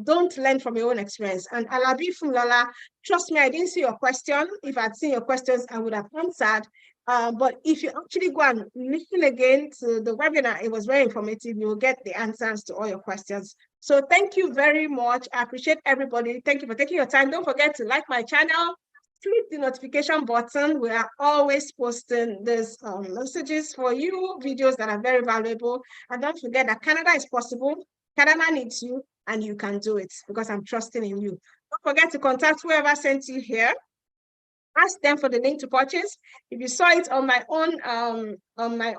Don't learn from your own experience. And Alabi Funlala, trust me, I didn't see your question. If I'd seen your questions, I would have answered. But if you actually go and listen again to the webinar, it was very informative. You will get the answers to all your questions. So thank you very much. I appreciate everybody. Thank you for taking your time. Don't forget to like my channel. Click the notification button. We are always posting these messages for you, videos that are very valuable. And don't forget that Canada is possible. Canada needs you, and you can do it because I'm trusting in you. Don't forget to contact whoever sent you here. Ask them for the link to purchase. If you saw it on my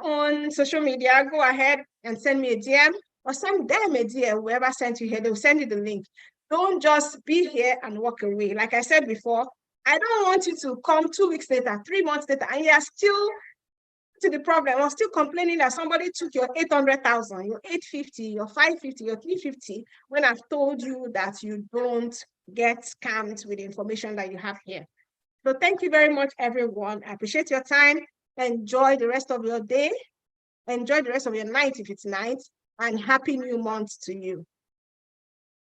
own social media, go ahead and send me a DM or send them a DM. Whoever sent you here, they'll send you the link. Don't just be here and walk away. Like I said before, I don't want you to come 2 weeks later, 3 months later, and you're still to the problem or still complaining that somebody took your 800,000, your 850, your 550, your 350, when I've told you that you don't get scammed with the information that you have here. So thank you very much, everyone. I appreciate your time. Enjoy the rest of your day. Enjoy the rest of your night if it's night. And happy new month to you.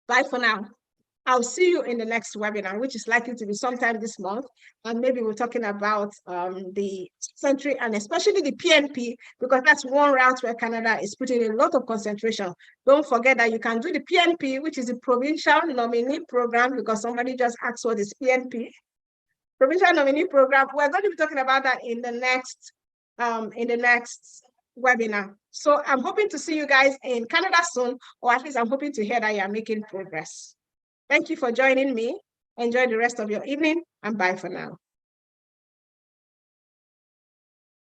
Bye for now. I'll see you in the next webinar, which is likely to be sometime this month. And maybe we're talking about the century and especially the PNP, because that's one route where Canada is putting a lot of concentration. Don't forget that you can do the PNP, which is the Provincial Nominee Program, because somebody just asked what is PNP. Provincial Nominee Program. We're going to be talking about that in the next webinar. So I'm hoping to see you guys in Canada soon, or at least I'm hoping to hear that you are making progress. Thank you for joining me. Enjoy the rest of your evening, and bye for now.